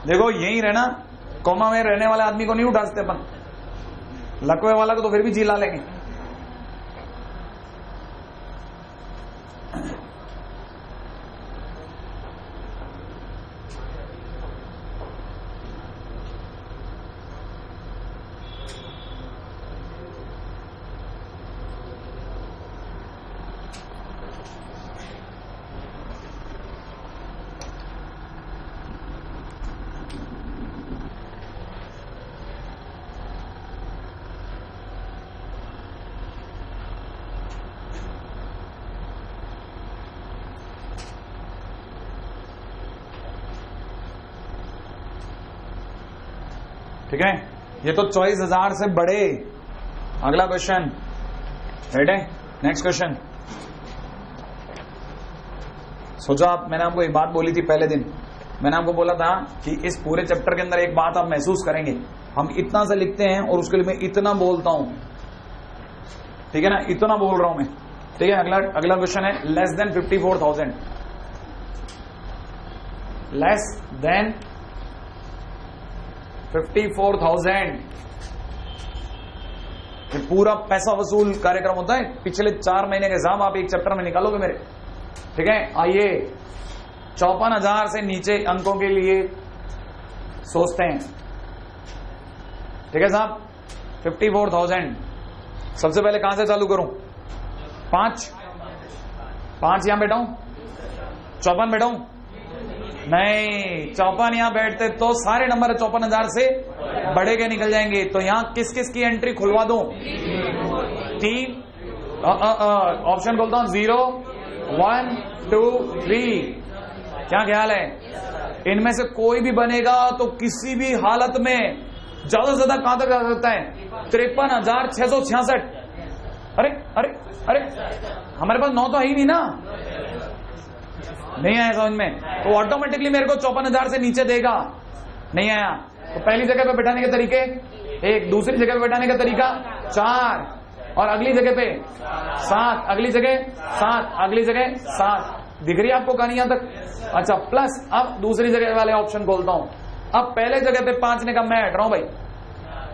देखो यही रहना, कोमा में रहने वाले आदमी को नहीं उठा सकते अपन, लकवे वाला को तो फिर भी जिला लेंगे। ठीक है, ये तो 24,000 से बड़े। अगला क्वेश्चन, रेडी? Next question. सोचो आप, मैंने आपको एक बात बोली थी पहले दिन, मैंने आपको बोला था कि इस पूरे चैप्टर के अंदर एक बात आप महसूस करेंगे, हम इतना से लिखते हैं और उसके लिए मैं इतना बोलता हूं, ठीक है ना, इतना बोल रहा हूं मैं, ठीक है। अगला क्वेश्चन है लेस देन 54,000, लेस देन 54,000, ये पूरा पैसा वसूल कार्यक्रम होता है, पिछले 4 महीने के हिसाब आप एक चैप्टर में निकालोगे मेरे, ठीक है। आइए 54,000 से नीचे अंकों के लिए सोचते हैं, ठीक है साहब। 54,000 सबसे पहले कहां से चालू करूं? 5 यहां बैठाऊं, 54 बैठाऊं? नहीं, 54 यहां बैठते तो सारे नंबर 54,000 से बड़े के निकल जाएंगे। तो यहां किस किस की एंट्री खुलवा दूं? 3 ऑप्शन बोलता हूं, 0 1 2 3। क्या ख्याल है? इनमें से कोई भी बनेगा तो किसी भी हालत में ज्यादा से ज्यादा कहां तक जा सकता है? 53,666। अरे अरे अरे, हमारे पास 9 तो है ही नहीं ना, नहीं आया समझ में, तो ऑटोमेटिकली मेरे को 54,000 से नीचे देगा। नहीं आया तो पहली जगह पे बैठाने के तरीके 1, दूसरी जगह पे बैठाने का तरीका 4, और अगली जगह पे 7, अगली जगह 7, अगली जगह 7। दिख रही है आपको कहानी यहां तक? अच्छा, प्लस अब दूसरी जगह वाले ऑप्शन खोलता हूं। अब पहले जगह पे 5 ने कहा मैं हट रहा हूं भाई,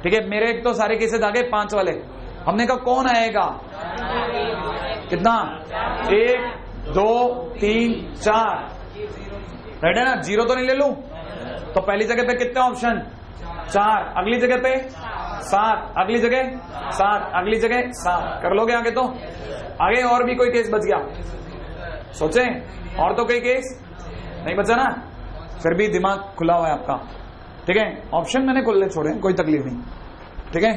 ठीक है, मेरे एक तो सारे केसेस आ गए 5 वाले। हमने कहा कौन आएगा? कितना? 1 2 3 4, राइट है ना? 0 तो नहीं ले लूं, तो पहली जगह पे कितने ऑप्शन? 4, अगली जगह पे 7, अगली जगह 7, अगली जगह 7। कर लोगे आगे? तो आगे और भी कोई केस बच गया? सोचें, और तो कोई केस नहीं बचा ना? फिर भी दिमाग खुला हुआ है आपका, ठीक है। ऑप्शन मैंने खुले छोड़े, कोई तकलीफ नहीं, ठीक है।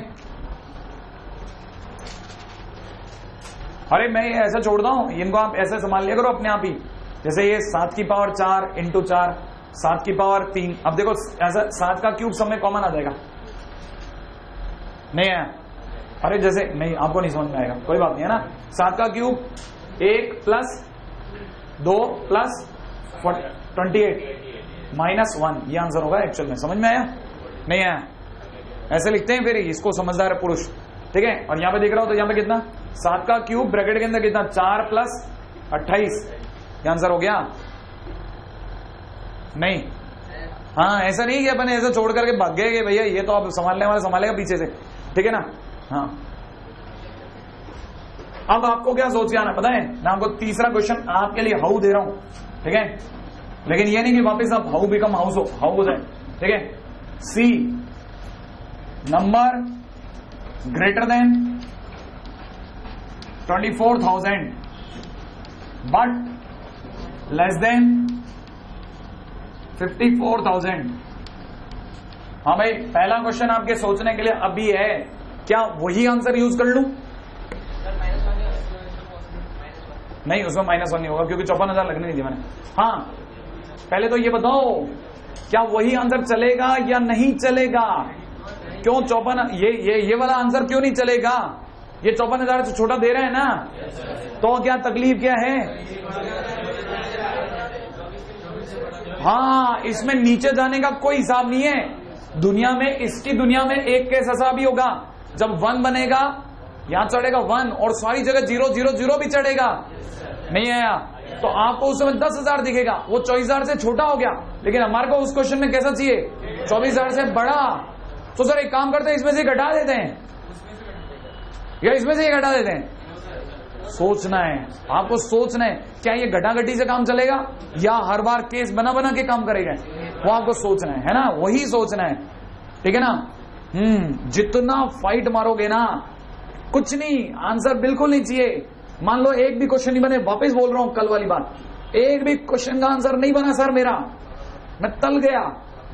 अरे मैं ये ऐसा छोड़ता हूं, इनको आप ऐसे संभाल लिया करो अपने आप ही। जैसे ये 7 की पावर 4 इंटू 4, 7 की पावर 3। अब देखो ऐसा 7 का क्यूब सब में कॉमन आ जाएगा, नहीं है? अरे जैसे नहीं, आपको नहीं समझ में आएगा, कोई बात नहीं है ना। 7 का क्यूब 1 प्लस 2 प्लस 28 माइनस 1, ये आंसर होगा एक्चुअल में। समझ में आया? नहीं आया? ऐसे लिखते हैं फिर, इसको समझदार है पुरुष, ठीक है। और यहां पे देख रहा हो तो यहां पे कितना? 7 का क्यूब ब्रैकेट के अंदर कितना? 4 प्लस 28, ये आंसर हो गया। नहीं, हाँ ऐसा नहीं कि अपन ऐसा छोड़ करके भाग गए कि भैया ये तो आप संभालने वाला संभालेगा पीछे से, ठीक है ना। हाँ, अब आपको क्या सोच के आना पता है? मैं आपको तीसरा क्वेश्चन आपके लिए हाउ दे रहा हूं, ठीक है, लेकिन ये नहीं कि वापस आप हाउ बिकम हाउस हो जाए, ठीक है। See number greater than 24,000 but less than 54,000। हाँ भाई, पहला क्वेश्चन आपके सोचने के लिए अभी है, क्या वही आंसर यूज कर लूं? नहीं, उसमें -1 नहीं होगा क्योंकि 54,000 लगने नहीं दिया मैंने। हाँ, पहले तो ये बताओ क्या वही आंसर चलेगा या नहीं चलेगा? क्यों 54? ये वाला आंसर क्यों नहीं चलेगा? ये 54,000 से छोटा दे रहे हैं ना, तो क्या तकलीफ क्या है? हाँ, इसमें नीचे जाने का कोई हिसाब नहीं है दुनिया में। इसकी दुनिया में एक केस ऐसा भी होगा जब 1 बनेगा, यहां चढ़ेगा 1 और सारी जगह 0 0 0 भी चढ़ेगा। नहीं आया तो आपको उस समय 10,000 दिखेगा, वो 24,000 से छोटा हो गया। लेकिन हमारे को उस क्वेश्चन में कैसा चाहिए? 24,000 से बड़ा। तो सर एक काम करते हैं, इसमें से घटा देते हैं या इसमें से ये घटा देते हैं? सोचना है आपको, सोचना है क्या ये घटाघटी से काम चलेगा या हर बार केस बना बना के काम करेगा, वो आपको सोचना है ना, वही सोचना है, ठीक है ना। जितना फाइट मारोगे ना, कुछ नहीं, आंसर बिल्कुल नहीं चाहिए। मान लो एक भी क्वेश्चन नहीं बने, वापस बोल रहा हूं कल वाली बात, एक भी क्वेश्चन का आंसर नहीं बना सर मेरा, मैं तल गया।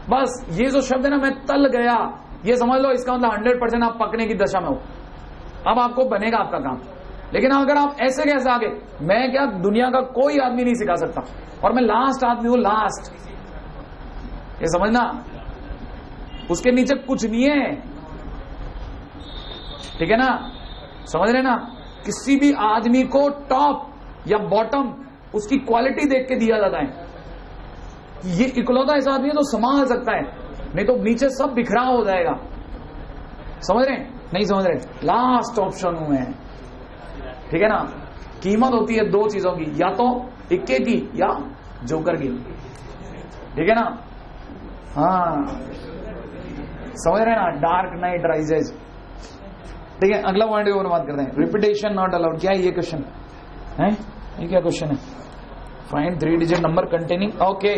बस ये जो शब्द है ना, मैं तल गया, ये समझ लो इसका मतलब 100% आप पकने की दशा में हो। अब आपको बनेगा आपका काम। लेकिन अगर आप ऐसे कैसे आगे, मैं क्या दुनिया का कोई आदमी नहीं सिखा सकता, और मैं लास्ट आदमी हूं, लास्ट, ये समझना, उसके नीचे कुछ नहीं है, ठीक है ना, समझ रहे ना। किसी भी आदमी को टॉप या बॉटम उसकी क्वालिटी देख के दिया जाता है। ये इकलौता ऐसा आदमी है तो संभाल सकता है, नहीं तो नीचे सब बिखरा हो जाएगा। समझ रहे नहीं समझ रहे? लास्ट ऑप्शन हूं मैं, ठीक है ना। कीमत होती है दो चीजों की, या तो इक्के की या जोकर की, ठीक है ना। हाँ समझ रहे ना, डार्क नाइट राइजेज। ठीक है, अगला पॉइंट के ऊपर बात करते हैं। रिपीटेशन नॉट अलाउड, क्या है ये क्वेश्चन है? ये क्या क्वेश्चन है? Find 3 digit number containing, okay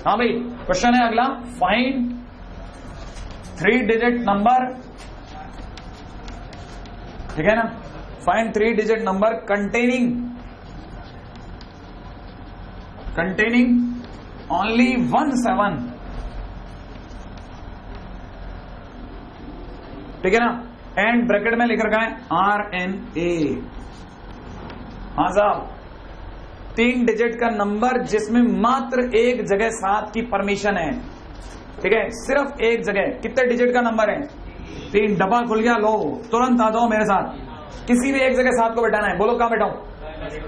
हाँ भाई क्वेश्चन है अगला, फाइंड 3 डिजिट नंबर, ठीक है ना। Find 3 digit number containing only 1 7, ठीक है ना। एंड ब्रैकेट में लिख रखा है RNA। हाँ साहब, 3 डिजिट का नंबर जिसमें मात्र एक जगह 7 की परमिशन है, ठीक है, सिर्फ एक जगह। कितने डिजिट का नंबर है? 3। डब्बा खुल गया, लो तुरंत आ जाओ मेरे साथ, किसी भी एक जगह 7 को बैठाना है। बोलो कहां बैठाऊं?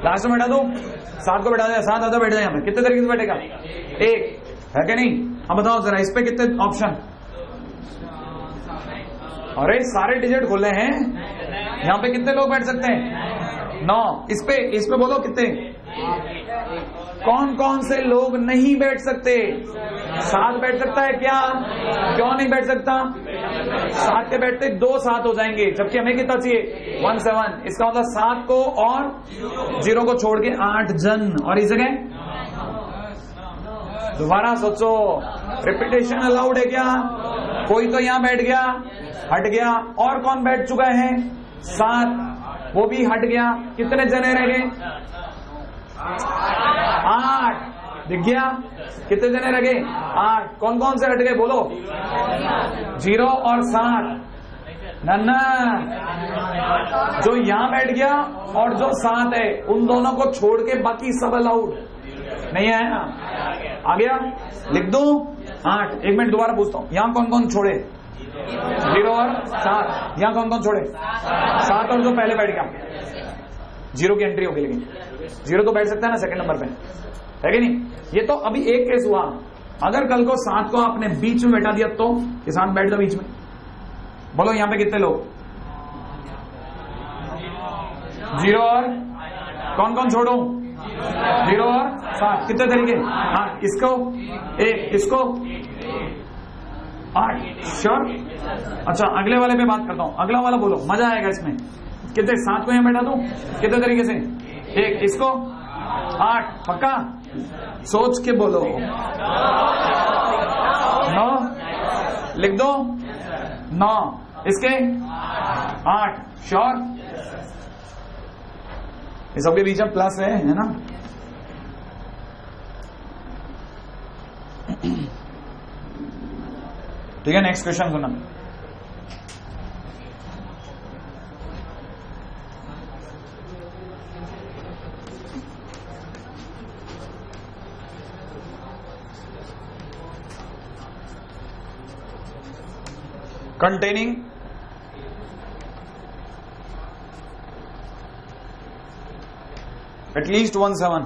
लास्ट में बैठा दो, 7 को बैठा दे, 7 आधा बैठ जाए। यहाँ पे कितने तरीके से बैठेगा? एक है कि नहीं? अब बताओ जरा, इस पे कितने ऑप्शन? अरे सारे डिजिट खुले हैं, यहाँ पे कितने लोग बैठ सकते हैं? 9। इस पे बोलो कितने? कौन कौन से लोग नहीं बैठ सकते? 7 बैठ सकता है क्या? क्यों नहीं बैठ सकता? 7 के बैठते 2 7 हो जाएंगे, जबकि हमें कितना चाहिए? 1 7। इसका मतलब 7 को और 0 को छोड़ के 8 जन। और इस जगह दोबारा सोचो, रिपीटेशन अलाउड है क्या? कोई तो यहां बैठ गया, हट गया। और कौन बैठ चुका है? 7, वो भी हट गया। कितने जने रह गए? 8। दिख गया? कितने जने रह गए? 8। कौन कौन से हट गए बोलो? 0 और 7। नन्ना, जो यहां बैठ गया और जो 7 है, उन दोनों को छोड़ के बाकी सब अलाउड नहीं है ना? आ गया? लिख दो 8। 1 मिनट दोबारा पूछता हूं, यहां कौन कौन छोड़े? 0 और 7। यहां कौन कौन छोड़े? 7 और जो पहले बैठ गया। 0 की एंट्री होगी, लेकिन 0 तो बैठ सकता है ना सेकंड नंबर पे, है कि नहीं? ये तो अभी एक केस हुआ। अगर कल को 7 को आपने बीच में बैठा दिया तो ये 7 बैठ दो बीच में। बोलो यहां पे कितने लोग? 0 और कौन कौन छोड़ो? 0 और 7। कितने तरीके? 8। इसको 1, इसको 8। श्योर? अच्छा अगले वाले पे बात करता हूं। अगला वाला बोलो, मजा आएगा इसमें। कितने? 7 को यहां बैठा दूं? कितने तरीके से? 1, इसको 8। पक्का? सोच के बोलो। 9 लिख दो, 9 इसके 8। श्योर? ये सबके बीच में प्लस है ना? ठीक है, नेक्स्ट क्वेश्चन सुना। containing at least 1 7.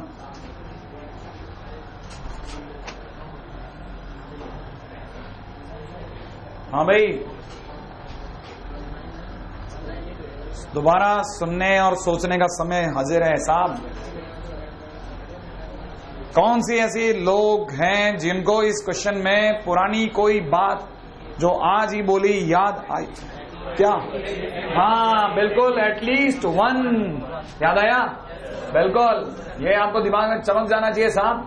हाँ भाई, दोबारा सुनने और सोचने का समय हाजिर है साहब। कौन सी ऐसे लोग हैं जिनको इस क्वेश्चन में पुरानी कोई बात जो आज ही बोली याद आई? क्या? हाँ बिल्कुल, एटलीस्ट 1 याद आया? बिल्कुल, ये आपको दिमाग में चमक जाना चाहिए साहब,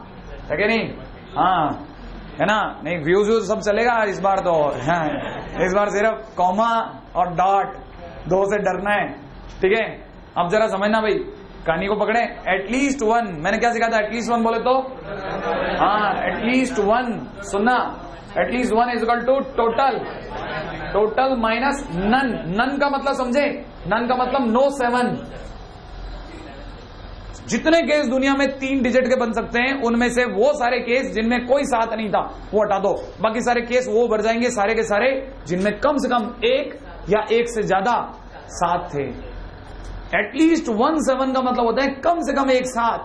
है कि नहीं? हाँ है ना? नहीं व्यूज सब चलेगा इस बार तो, हाँ इस बार सिर्फ कॉमा और डॉट 2 से डरना है, ठीक है? अब जरा समझना भाई, कहानी को पकड़े। एटलीस्ट 1, मैंने क्या सिखाया था? एटलीस्ट 1 बोले तो हाँ, एटलीस्ट 1 सुनना। At least 1 is equal to total minus none. None का मतलब समझे? नन का मतलब नो 7। जितने केस दुनिया में 3 डिजिट के बन सकते हैं, उनमें से वो सारे केस जिनमें कोई 7 नहीं था वो हटा दो, बाकी सारे केस वो भर जाएंगे सारे के सारे जिनमें कम से कम 1 या 1 से ज्यादा 7 थे। एटलीस्ट 1 7 का मतलब होता है कम से कम 1 7।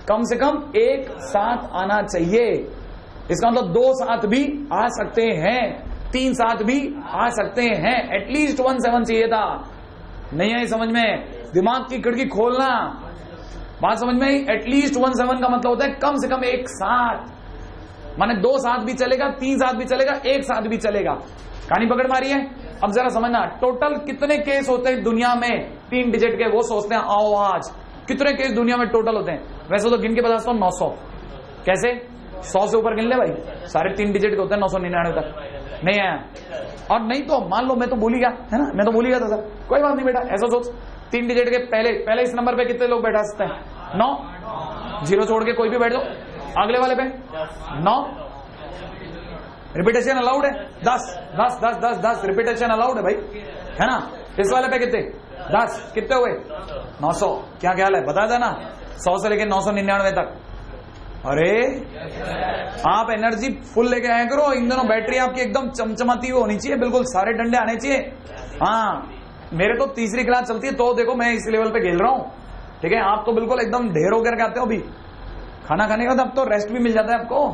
कम से कम एक साथ आना चाहिए। इसका मतलब 2 साथ भी आ सकते हैं, 3 साथ भी आ सकते हैं, एटलीस्ट 1 7 चाहिए था। नहीं आई समझ में? दिमाग की खिड़की खोलना, बात समझ में आई? एटलीस्ट 1 7 का मतलब होता है कम से कम एक साथ, माने 2 साथ भी चलेगा, 3 साथ भी चलेगा, 1 साथ भी चलेगा। कहानी पकड़ मारी है? अब जरा समझना, टोटल कितने केस होते हैं दुनिया में 3 डिजिट के, वो सोचते हैं आओ आज कितने केस दुनिया में टोटल होते हैं। वैसे तो गिन के बताता हूं 900। कैसे? 100 से ऊपर गिन ले भाई, सारे 3 डिजिट के होते हैं 999 तक। नहीं आया? और नहीं तो मान लो मैं तो भूल ही गया, है ना, मैं तो भूल ही गया था सर, कोई बात नहीं बेटा, ऐसा सोच 3 डिजिट के पहले इस नंबर पे कितने लोग बैठा सकते हैं? 9, 0 छोड़ के कोई भी बैठ दो। अगले वाले पे 9, रिपीटेशन अलाउड है 10 10 10 10 10 रिपीटेशन अलाउड है भाई, है ना। इस वाले पे कितने? 10, कितने हुए? 900। क्या ख्याल है? बता देना 100 से लेके 999 तक। अरे आप एनर्जी फुल लेके आया करो, इन दोनों बैटरी आपकी एकदम चमचमाती हुई होनी चाहिए, बिल्कुल सारे डंडे आने चाहिए। हाँ, मेरे तो तीसरी क्लास चलती है तो देखो मैं इस लेवल पे खेल रहा हूं, ठीक है। आप तो बिल्कुल एकदम ढेर होकर के आते हो। अभी खाना खाने के बाद अब तो रेस्ट भी मिल जाता है आपको,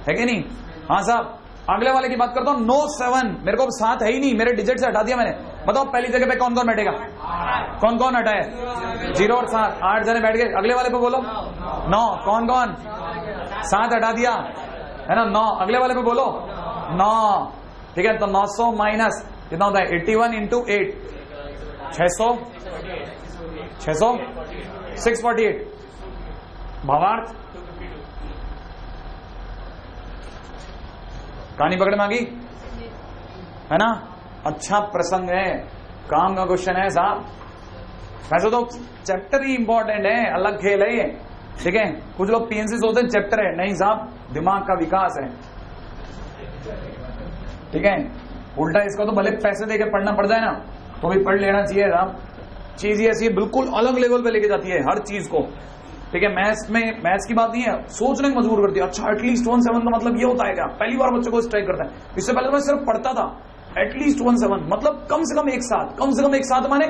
है कि नहीं? हाँ साहब, अगले वाले की बात करता हूं। 9 7 मेरे को अब 7 है ही नहीं, मेरे डिजिट से हटा दिया मैंने। बताओ पहली जगह पे कौन कौन बैठेगा? कौन कौन हटा है? 0 और 7, 8 जने बैठ गए। अगले वाले पे बोलो 9, कौन कौन? 7 हटा दिया, है ना, 9। अगले वाले पे बोलो 9, ठीक है। तो 900 माइनस कितना होता है? 81 इंटू 8, 600, 648। भावार्थ कहानी पकड़ में आ गई, है ना। अच्छा प्रसंग है, काम का क्वेश्चन है साहब। वैसे तो चैप्टर ही इंपॉर्टेंट है, अलग खेल है ये, ठीक है। कुछ लोग पीएनसी सोचते हैं चैप्टर है, नहीं साहब, दिमाग का विकास है, ठीक है। उल्टा इसका तो भले पैसे देके पढ़ना पड़ जाए ना तो भी पढ़ लेना चाहिए साहब। चीज ये ऐसी बिल्कुल अलग लेवल पे लेके जाती है हर चीज को, ठीक है। मैथ्स की बात नहीं है, सोचने को मजबूर करती है। अच्छा एटलीस्ट 1 7 का मतलब ये होता है क्या? पहली बार बच्चों को स्ट्राइक करता है। इससे पहले तो मैं सिर्फ पढ़ता था, एटलीस्ट 1 7 मतलब कम से कम एक साथ, कम से कम एक साथ माने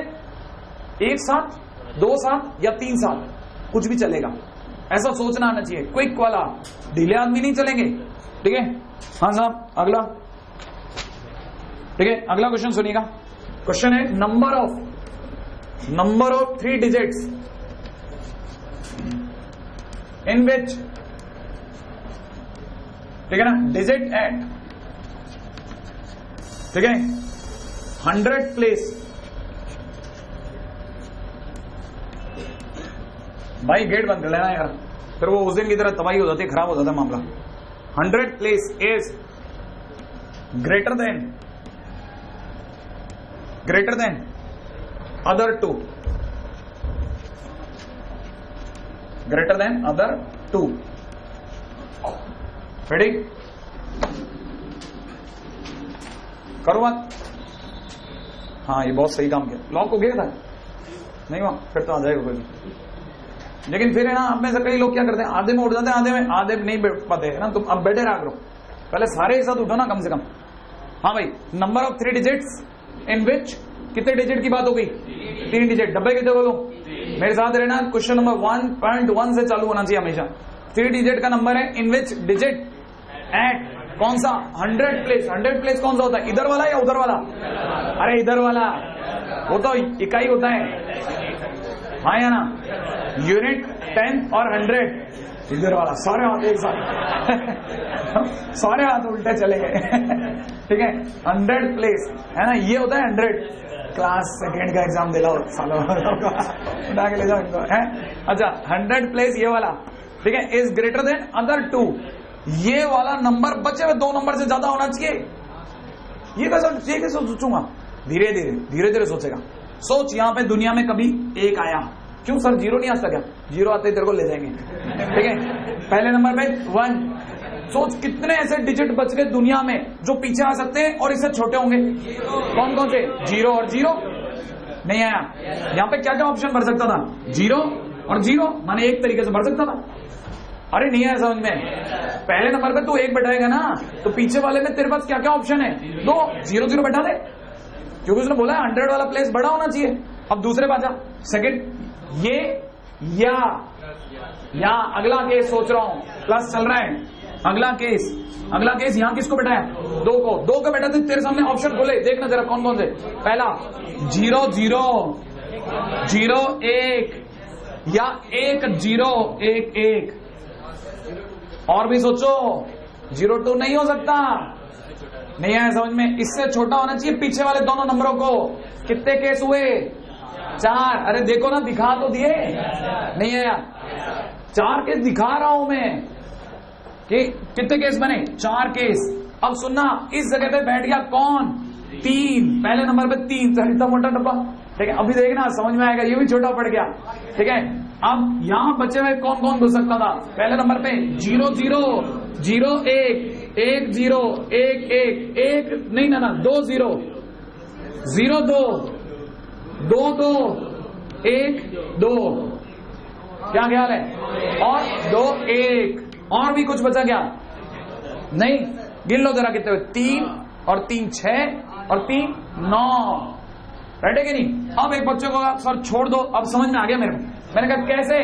एक साथ, 2 साथ या 3 साथ, कुछ भी चलेगा, ऐसा सोचना आना चाहिए। क्विक वाला, ढीले आदमी नहीं चलेंगे, ठीक है। हाँ साहब, अगला, ठीक है। अगला क्वेश्चन सुनिएगा। क्वेश्चन है नंबर ऑफ 3 डिजिट्स इन विच, ठीक है ना, डिजिट एट, ठीक है, 100 प्लेस। भाई गेट बंद कर लेना यार, फिर वो उस दिन की तरह तबाही हो जाती है, खराब हो जाता है मामला। 100 place is greater than other 2, greater than other 2। Ready? करो बात। हाँ, ये बहुत सही काम किया। लॉक हो गया था नहीं हुआ, फिर तो आ जाएगा कोई। लेकिन फिर है ना, आप में से कई लोग क्या करते हैं, आधे में उठ जाते हैं, आधे में नहीं बैठ पाते, है ना। तुम अब बैठे रहा करो, पहले सारे एक साथ उठो ना कम से कम। हाँ भाई, नंबर ऑफ 3 डिजिट्स इन विच, कितने डिजिट की बात हो गई? 3 डिजिट। डब्बे कितने बोलो? मेरे साथ रहना, क्वेश्चन नंबर 1.1 से चालू होना चाहिए हमेशा। 3 डिजिट का नंबर है, इन विच डिजिट एट, कौन सा? 100 प्लेस। 100 प्लेस कौन सा होता है? इधर वाला या उधर वाला? अरे इधर वाला, वो तो इकाई होता है, हाँ या ना। यूनिट 10 और 100, इधर वाला। सारे हाथ एक साथ सारे हाथ उल्टे चले गए, ठीक है। 100 प्लेस है ना, ये होता है 100। क्लास सेकेंड का एग्जाम दिलाओ सालों उठा के ले जाओ इनको, है। अच्छा, 100 प्लेस ये वाला, ठीक है, इज ग्रेटर देन अदर 2। ये वाला नंबर बचे हुए 2 नंबर से ज्यादा होना चाहिए। ये कैसे सोचूंगा? धीरे धीरे सोचेगा। सोच, यहां पे दुनिया में कभी 1 आया, क्यों सर 0 नहीं आ सका? 0 आते ही तेरे को ले जाएंगे, ठीक है। पहले नंबर पे 1। सोच कितने ऐसे डिजिट बच गए दुनिया में जो पीछे आ सकते हैं और इससे छोटे होंगे। कौन कौन से? 0 और 0 नहीं आया। यहाँ पे क्या क्या ऑप्शन भर सकता था? 0 और 0, माने एक तरीके से भर सकता था। अरे नहीं आया समझ में? पहले नंबर पे तू 1 बैठाएगा ना, तो पीछे वाले में तेरे पास क्या क्या ऑप्शन है? 2, 0 0 बैठा दे, क्योंकि उसने बोला 100 वाला प्लेस बड़ा होना चाहिए। अब दूसरे बात, सेकंड, ये या या अगला केस सोच रहा हूं, प्लस चल रहा है, अगला केस यहां किसको बैठाया? 2 को बैठा। तो तेरे सामने ऑप्शन खोले, देखना जरा कौन कौन से। पहला 0 0 0 1 या 1 0 1 1। और भी सोचो, 0 2 नहीं हो सकता, नहीं आया समझ में? इससे छोटा होना चाहिए पीछे वाले दोनों नंबरों को। कितने केस हुए? 4। अरे देखो ना, दिखा तो दिए, नहीं आया? 4 केस दिखा रहा हूं मैं कि कितने केस बने? 4 केस। अब सुनना, इस जगह पे बैठ गया कौन? 3। पहले नंबर पे 3, इतना मोटा डब्बा, ठीक है? अभी देखना समझ में आएगा, ये भी छोटा पड़ गया, ठीक है? अब यहां बचे हुए कौन कौन घुस सकता था? पहले नंबर पे 0 0 0 1 1 0 1 1 1 नहीं ना 2 0 0 2 2 2 1 2। क्या ख्याल है? और 2 1। और भी कुछ बचा क्या? नहीं, गिन लो जरा कितने हुए। 3 और 3 6 और 3 9। राइट है कि नहीं? अब एक बच्चे को सर छोड़ दो, अब समझ में आ गया मेरे को। मैंने कहा कैसे?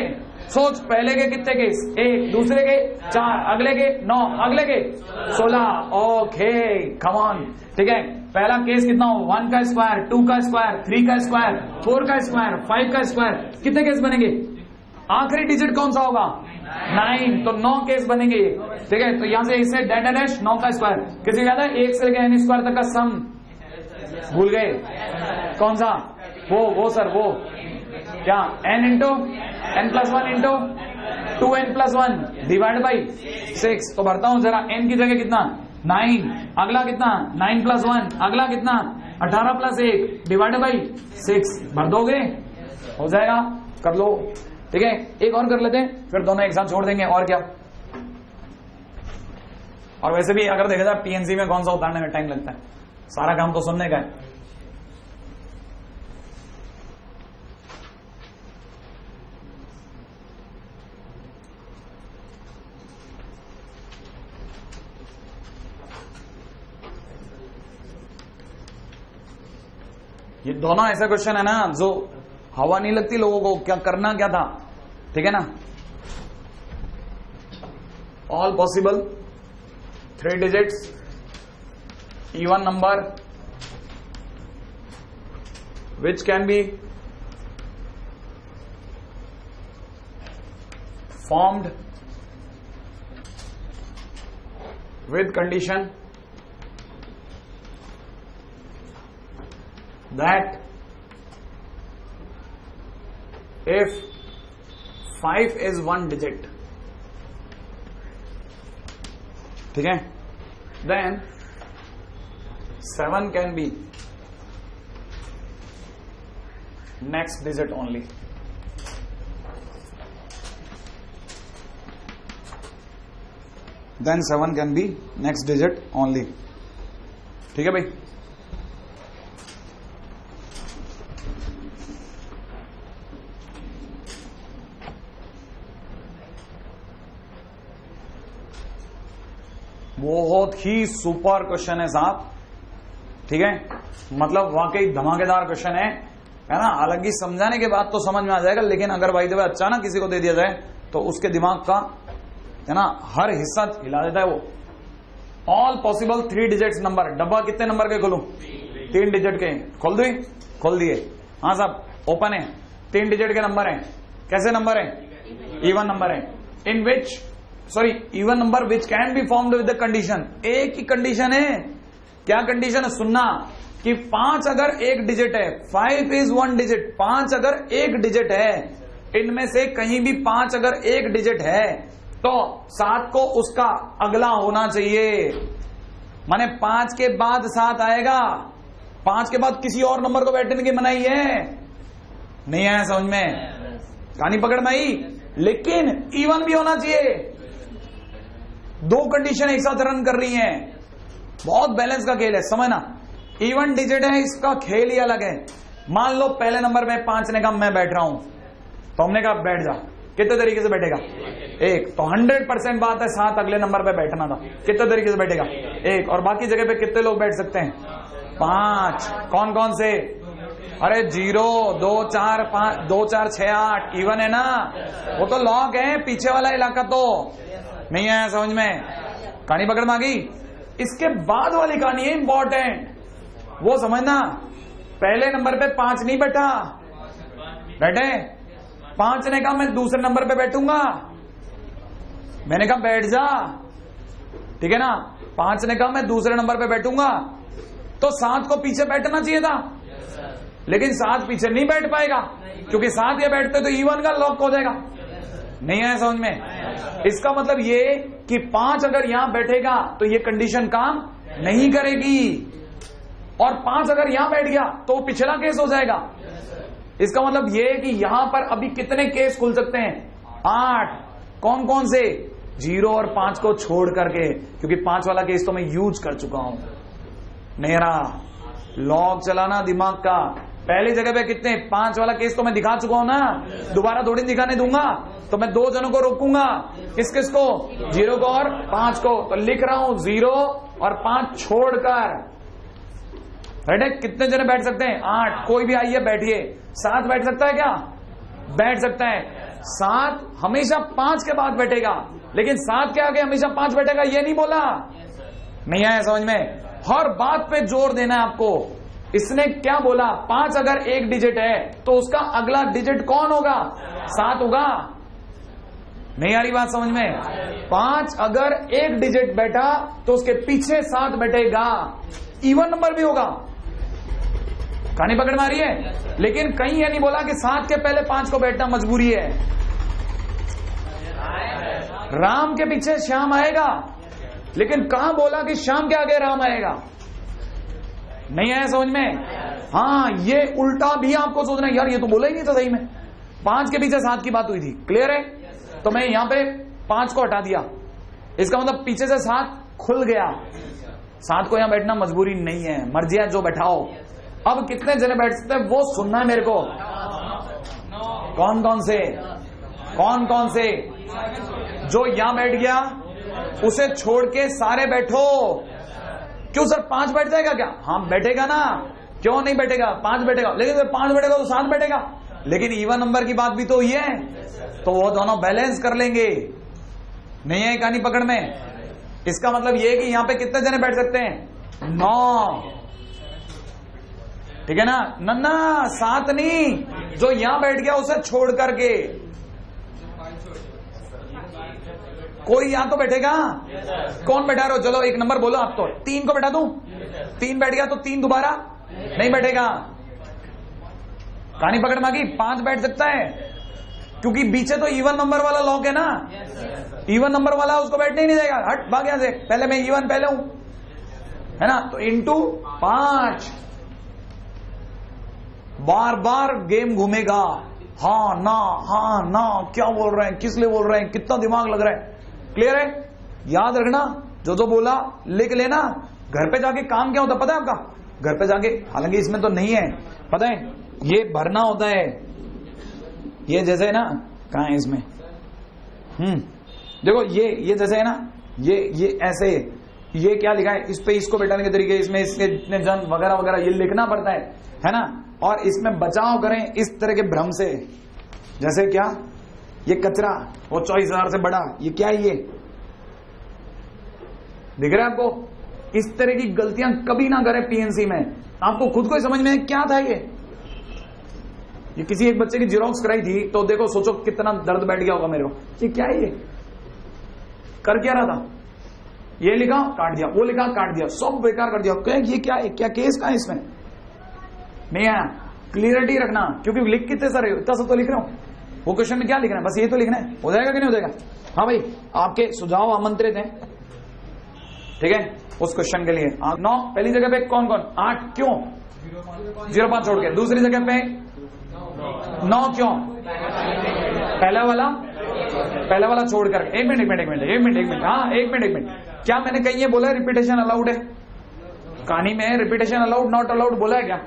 सोच, पहले के कितने केस? 1, दूसरे के 4, अगले के 9, अगले के 16। ओके कम ऑन, ठीक है? पहला केस कितना हो? 1 का स्क्वायर, 2 का स्क्वायर, 3 का स्क्वायर, 4 का स्क्वायर, 5 का स्क्वायर। कितने केस बनेंगे? आखिरी डिजिट कौन सा होगा? 9। तो 9 केस बनेंगे, ठीक है? तो यहां से इससे डैश 9 का स्क्वायर। किसी याद है 1 से लेकर n स्क्वायर तक का सम? भूल गए कौन सा? वो सर, वो क्या? n into n+1 into 2n+1 divide by 6। तो भरता हूं जरा, n की जगह कितना? 9। अगला कितना? 9+1। अगला कितना? 18+1 डिवाइड बाई 6। भर दोगे? हो जाएगा, कर लो, ठीक है? एक और कर लेते हैं, फिर दोनों एक साथ छोड़ देंगे, और क्या? और वैसे भी अगर देखा जाए पीएनसी में कौन सा उतारने में टाइम लगता है, सारा काम तो सुनने का है। ये दोनों ऐसे क्वेश्चन है ना जो हवा नहीं लगती लोगों को, क्या करना क्या था, ठीक है ना? All possible 3 digits even number which can be formed with condition that if 5 is 1 digit, ठीक है, then 7 can be next digit only. Then 7 can be next digit only. ठीक है भाई? बहुत ही सुपर क्वेश्चन है साहब, ठीक है? मतलब वाकई धमाकेदार क्वेश्चन है ना? हालांकि समझाने के बाद तो समझ में आ जाएगा, लेकिन अगर भाई देवे अचानक किसी को दे दिया जाए तो उसके दिमाग का, है ना, हर हिस्सा हिला देता है वो। All possible 3 digits number. डब्बा कितने नंबर के खोलूं? 3 डिजिट के। खोल दिए? खोल दिए। हाँ साहब, ओपन है, 3 डिजिट के नंबर है। कैसे नंबर है? इवन नंबर है। In which even number which can be formed with the condition. एक ही कंडीशन है। क्या कंडीशन है? सुनना कि 5 अगर एक डिजिट है, 5 इज 1 डिजिट, 5 अगर एक डिजिट है, इनमें से कहीं भी 5 अगर एक डिजिट है तो 7 को उसका अगला होना चाहिए। माने 5 के बाद 7 आएगा, 5 के बाद किसी और नंबर को बैठने की मनाही है? नहीं आया समझ में? कहानी पकड़ में आई? लेकिन इवन भी होना चाहिए। 2 कंडीशन एक साथ रन कर रही हैं, बहुत बैलेंस का खेल है, समझना। इवन डिजिट है, इसका खेल ही अलग है। मान लो पहले नंबर में 5 ने कहा मैं बैठ रहा हूं, तो हमने कहा बैठ जा। कितने तरीके से बैठेगा? 1। तो 100% बात है 7 अगले नंबर पे बैठना था। कितने तरीके से बैठेगा? 1। और बाकी जगह पे कितने लोग बैठ सकते हैं? 5। कौन कौन से? अरे 0 2 4 5 2 4 6 8 इवन है ना, वो तो लॉक है, पीछे वाला इलाका तो नहीं आया समझ में, कहानी पकड़ में आ गई। इसके बाद वाली कहानी है इंपॉर्टेंट, वो समझना। पहले नंबर पे 5 नहीं बैठा, बैठे 5 ने कहा मैं दूसरे नंबर पे बैठूंगा, मैंने कहा बैठ जा, ठीक है ना। 5 ने कहा मैं दूसरे नंबर पे बैठूंगा, तो 7 को पीछे बैठना चाहिए था, लेकिन 7 पीछे नहीं बैठ पाएगा, क्योंकि 7 ये बैठते तो इवन का लॉक हो जाएगा। नहीं आया समझ में? इसका मतलब ये कि 5 अगर यहां बैठेगा तो ये कंडीशन काम नहीं करेगी, और 5 अगर यहां बैठ गया तो पिछला केस हो जाएगा। इसका मतलब ये कि यहां पर अभी कितने केस खुल सकते हैं? 8। कौन कौन से? 0 और 5 को छोड़ करके, क्योंकि 5 वाला केस तो मैं यूज कर चुका हूं। मेरा लॉक चलाना दिमाग का। पहली जगह पे कितने? 5 वाला केस तो मैं दिखा चुका हूं ना, दोबारा थोड़ी दिखाने दूंगा। तो मैं 2 जनों को रोकूंगा, किस किस को? 0 को और 5 को। तो लिख रहा हूं 0 और 5 छोड़कर। राइट? कितने जने बैठ सकते हैं? 8। कोई भी आइए बैठिए। 7 बैठ सकता है क्या? बैठ सकता है। 7 हमेशा 5 के बाद बैठेगा, लेकिन 7 के आगे हमेशा 5 बैठेगा, ये नहीं बोला। नहीं आया समझ में? हर बात पे जोर देना है आपको। इसने क्या बोला? 5 अगर एक डिजिट है तो उसका अगला डिजिट कौन होगा? 7 होगा। नहीं आ रही बात समझ में? 5 अगर एक डिजिट बैठा तो उसके पीछे 7 बैठेगा, इवन नंबर भी होगा। कहानी पकड़ में आ रही है? लेकिन कहीं ये नहीं बोला कि 7 के पहले 5 को बैठना मजबूरी है। राम के पीछे श्याम आएगा, लेकिन कहां बोला कि श्याम के आगे राम आएगा? नहीं आया समझ में? हाँ, ये उल्टा भी आपको सोचना है, यार ये तो बोला ही नहीं था सही में। 5 के पीछे 7 की बात हुई थी, क्लियर है? तो मैं यहां पे 5 को हटा दिया, इसका मतलब पीछे से 7 खुल गया। 7 को यहां बैठना मजबूरी नहीं है, मर्जी है जो बैठाओ। अब कितने जने बैठ सकते हैं वो सुनना है मेरे को। कौन कौन से? कौन कौन से? जो यहां बैठ गया उसे छोड़ के सारे बैठो। क्यों सर 5 बैठ जाएगा क्या? हाँ बैठेगा ना, क्यों नहीं बैठेगा? 5 बैठेगा, लेकिन जब 5 बैठेगा तो 7 बैठेगा, लेकिन इवन नंबर की बात भी तो हुई है, तो वो दोनों बैलेंस कर लेंगे। नहीं है कहानी पकड़ में? इसका मतलब ये कि यहां पे कितने जने बैठ सकते हैं? 9, ठीक है ना? नन्ना 7 नहीं, जो यहां बैठ गया उसे छोड़ करके कोई यहां तो बैठेगा। कौन बैठा रहे हो? चलो एक नंबर बोलो आप तो। 3 को बैठा दूं? 3 बैठ गया तो 3 दोबारा नहीं बैठेगा। कहानी पकड़ में आ गई? 5 बैठ सकता है, क्योंकि पीछे तो इवन नंबर वाला लॉक है ना। इवन नंबर वाला उसको बैठने ही नहीं देगा। हट भाग यहां से, पहले मैं इवन पहले हूं, है ना? तो इंटू 5 बार बार गेम घूमेगा। हाँ ना, क्या बोल रहे हैं, किस लिए बोल रहे हैं, कितना दिमाग लग रहा है। क्लियर है? याद रखना, जो बोला लिख लेना। घर पे जाके काम क्या होता पता है आपका? घर पे जाके, हालांकि इसमें तो नहीं है, पता है, ये भरना होता है। ये जैसे है ना, कहां है इसमें? देखो ये जैसे है ना, ये ऐसे, ये क्या लिखा है इस पे, इसको बैठाने के तरीके, इसमें इसके जितने जन वगैरह वगैरह ये लिखना पड़ता है ना। और इसमें बचाव करें इस तरह के भ्रम से। जैसे क्या? ये कचरा, वो 24,000 से बड़ा, ये क्या है? ये दिख रहा है आपको? इस तरह की गलतियां कभी ना करें पीएनसी में। आपको खुद को ही समझ में क्या था ये किसी एक बच्चे की जेरोक्स कराई थी, तो देखो सोचो कितना दर्द बैठ गया होगा मेरे को। ये क्या है? ये कर क्या रहा था? ये लिखा काट दिया, वो लिखा काट दिया, सब बेकार कर दिया। ये क्या है? क्या केस का है इसमें? नहीं आया? क्लियरिटी रखना, क्योंकि लिख कितने सारे, इतना सब तो लिख रहा हूं। वो क्वेश्चन में क्या लिखना है? बस ये तो लिखना है। हो जाएगा कि नहीं हो जाएगा? हाँ भाई, आपके सुझाव आमंत्रित हैं, ठीक है, उस क्वेश्चन के लिए। 9 पहली जगह पे कौन कौन? 8 क्यों? 0-5 छोड़ के। दूसरी जगह पे 9 क्यों? पहला वाला छोड़ कर। एक मिनट, हाँ एक मिनट। क्या मैंने कहीं ये बोला है रिपीटेशन अलाउड है? कहानी में रिपीटेशन अलाउड नॉट अलाउड बोला है क्या?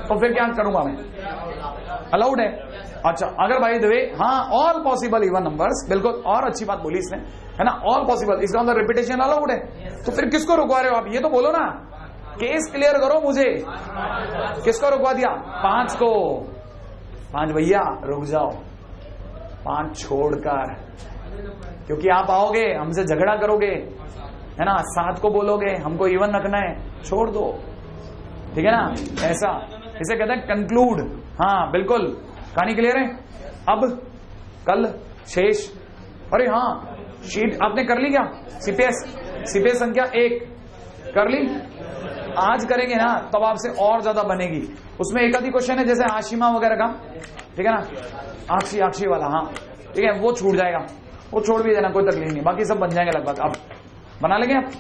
तो फिर क्या करूंगा मैं? अलाउड है। अच्छा, अगर भाई द वे, हाँ ऑल पॉसिबल इवन नंबर्स, बिल्कुल, और अच्छी बात बोली इसने, है ना? ऑल पॉसिबल, इसका मतलब रिपीटेशन अलाउड है। तो फिर किसको रुकवा रहे हो आप? ये तो बोलो ना। केस क्लियर करो मुझे। किसको रुकवा दिया? 5 को। 5 भैया रुक जाओ, 5 छोड़कर, क्योंकि आप आओगे हमसे झगड़ा करोगे, है ना, 7 को बोलोगे हमको इवन रखना है, छोड़ दो, ठीक है ना, ऐसा। इसे कहते हैं कंक्लूड। हाँ बिल्कुल, कहानी क्लियर है। अब कल शेष, अरे हाँ शीट आपने कर ली क्या? सीपीएस संख्या 1 कर ली? आज करेंगे ना तब आपसे और ज्यादा बनेगी। उसमें एक आधी क्वेश्चन है जैसे आशिमा वगैरह का, ठीक है ना, आक्षी वाला, हाँ ठीक है, वो छूट जाएगा, वो छोड़ भी देना, कोई तकलीफ नहीं, बाकी सब बन जाएंगे लगभग। अब बना लेंगे आप।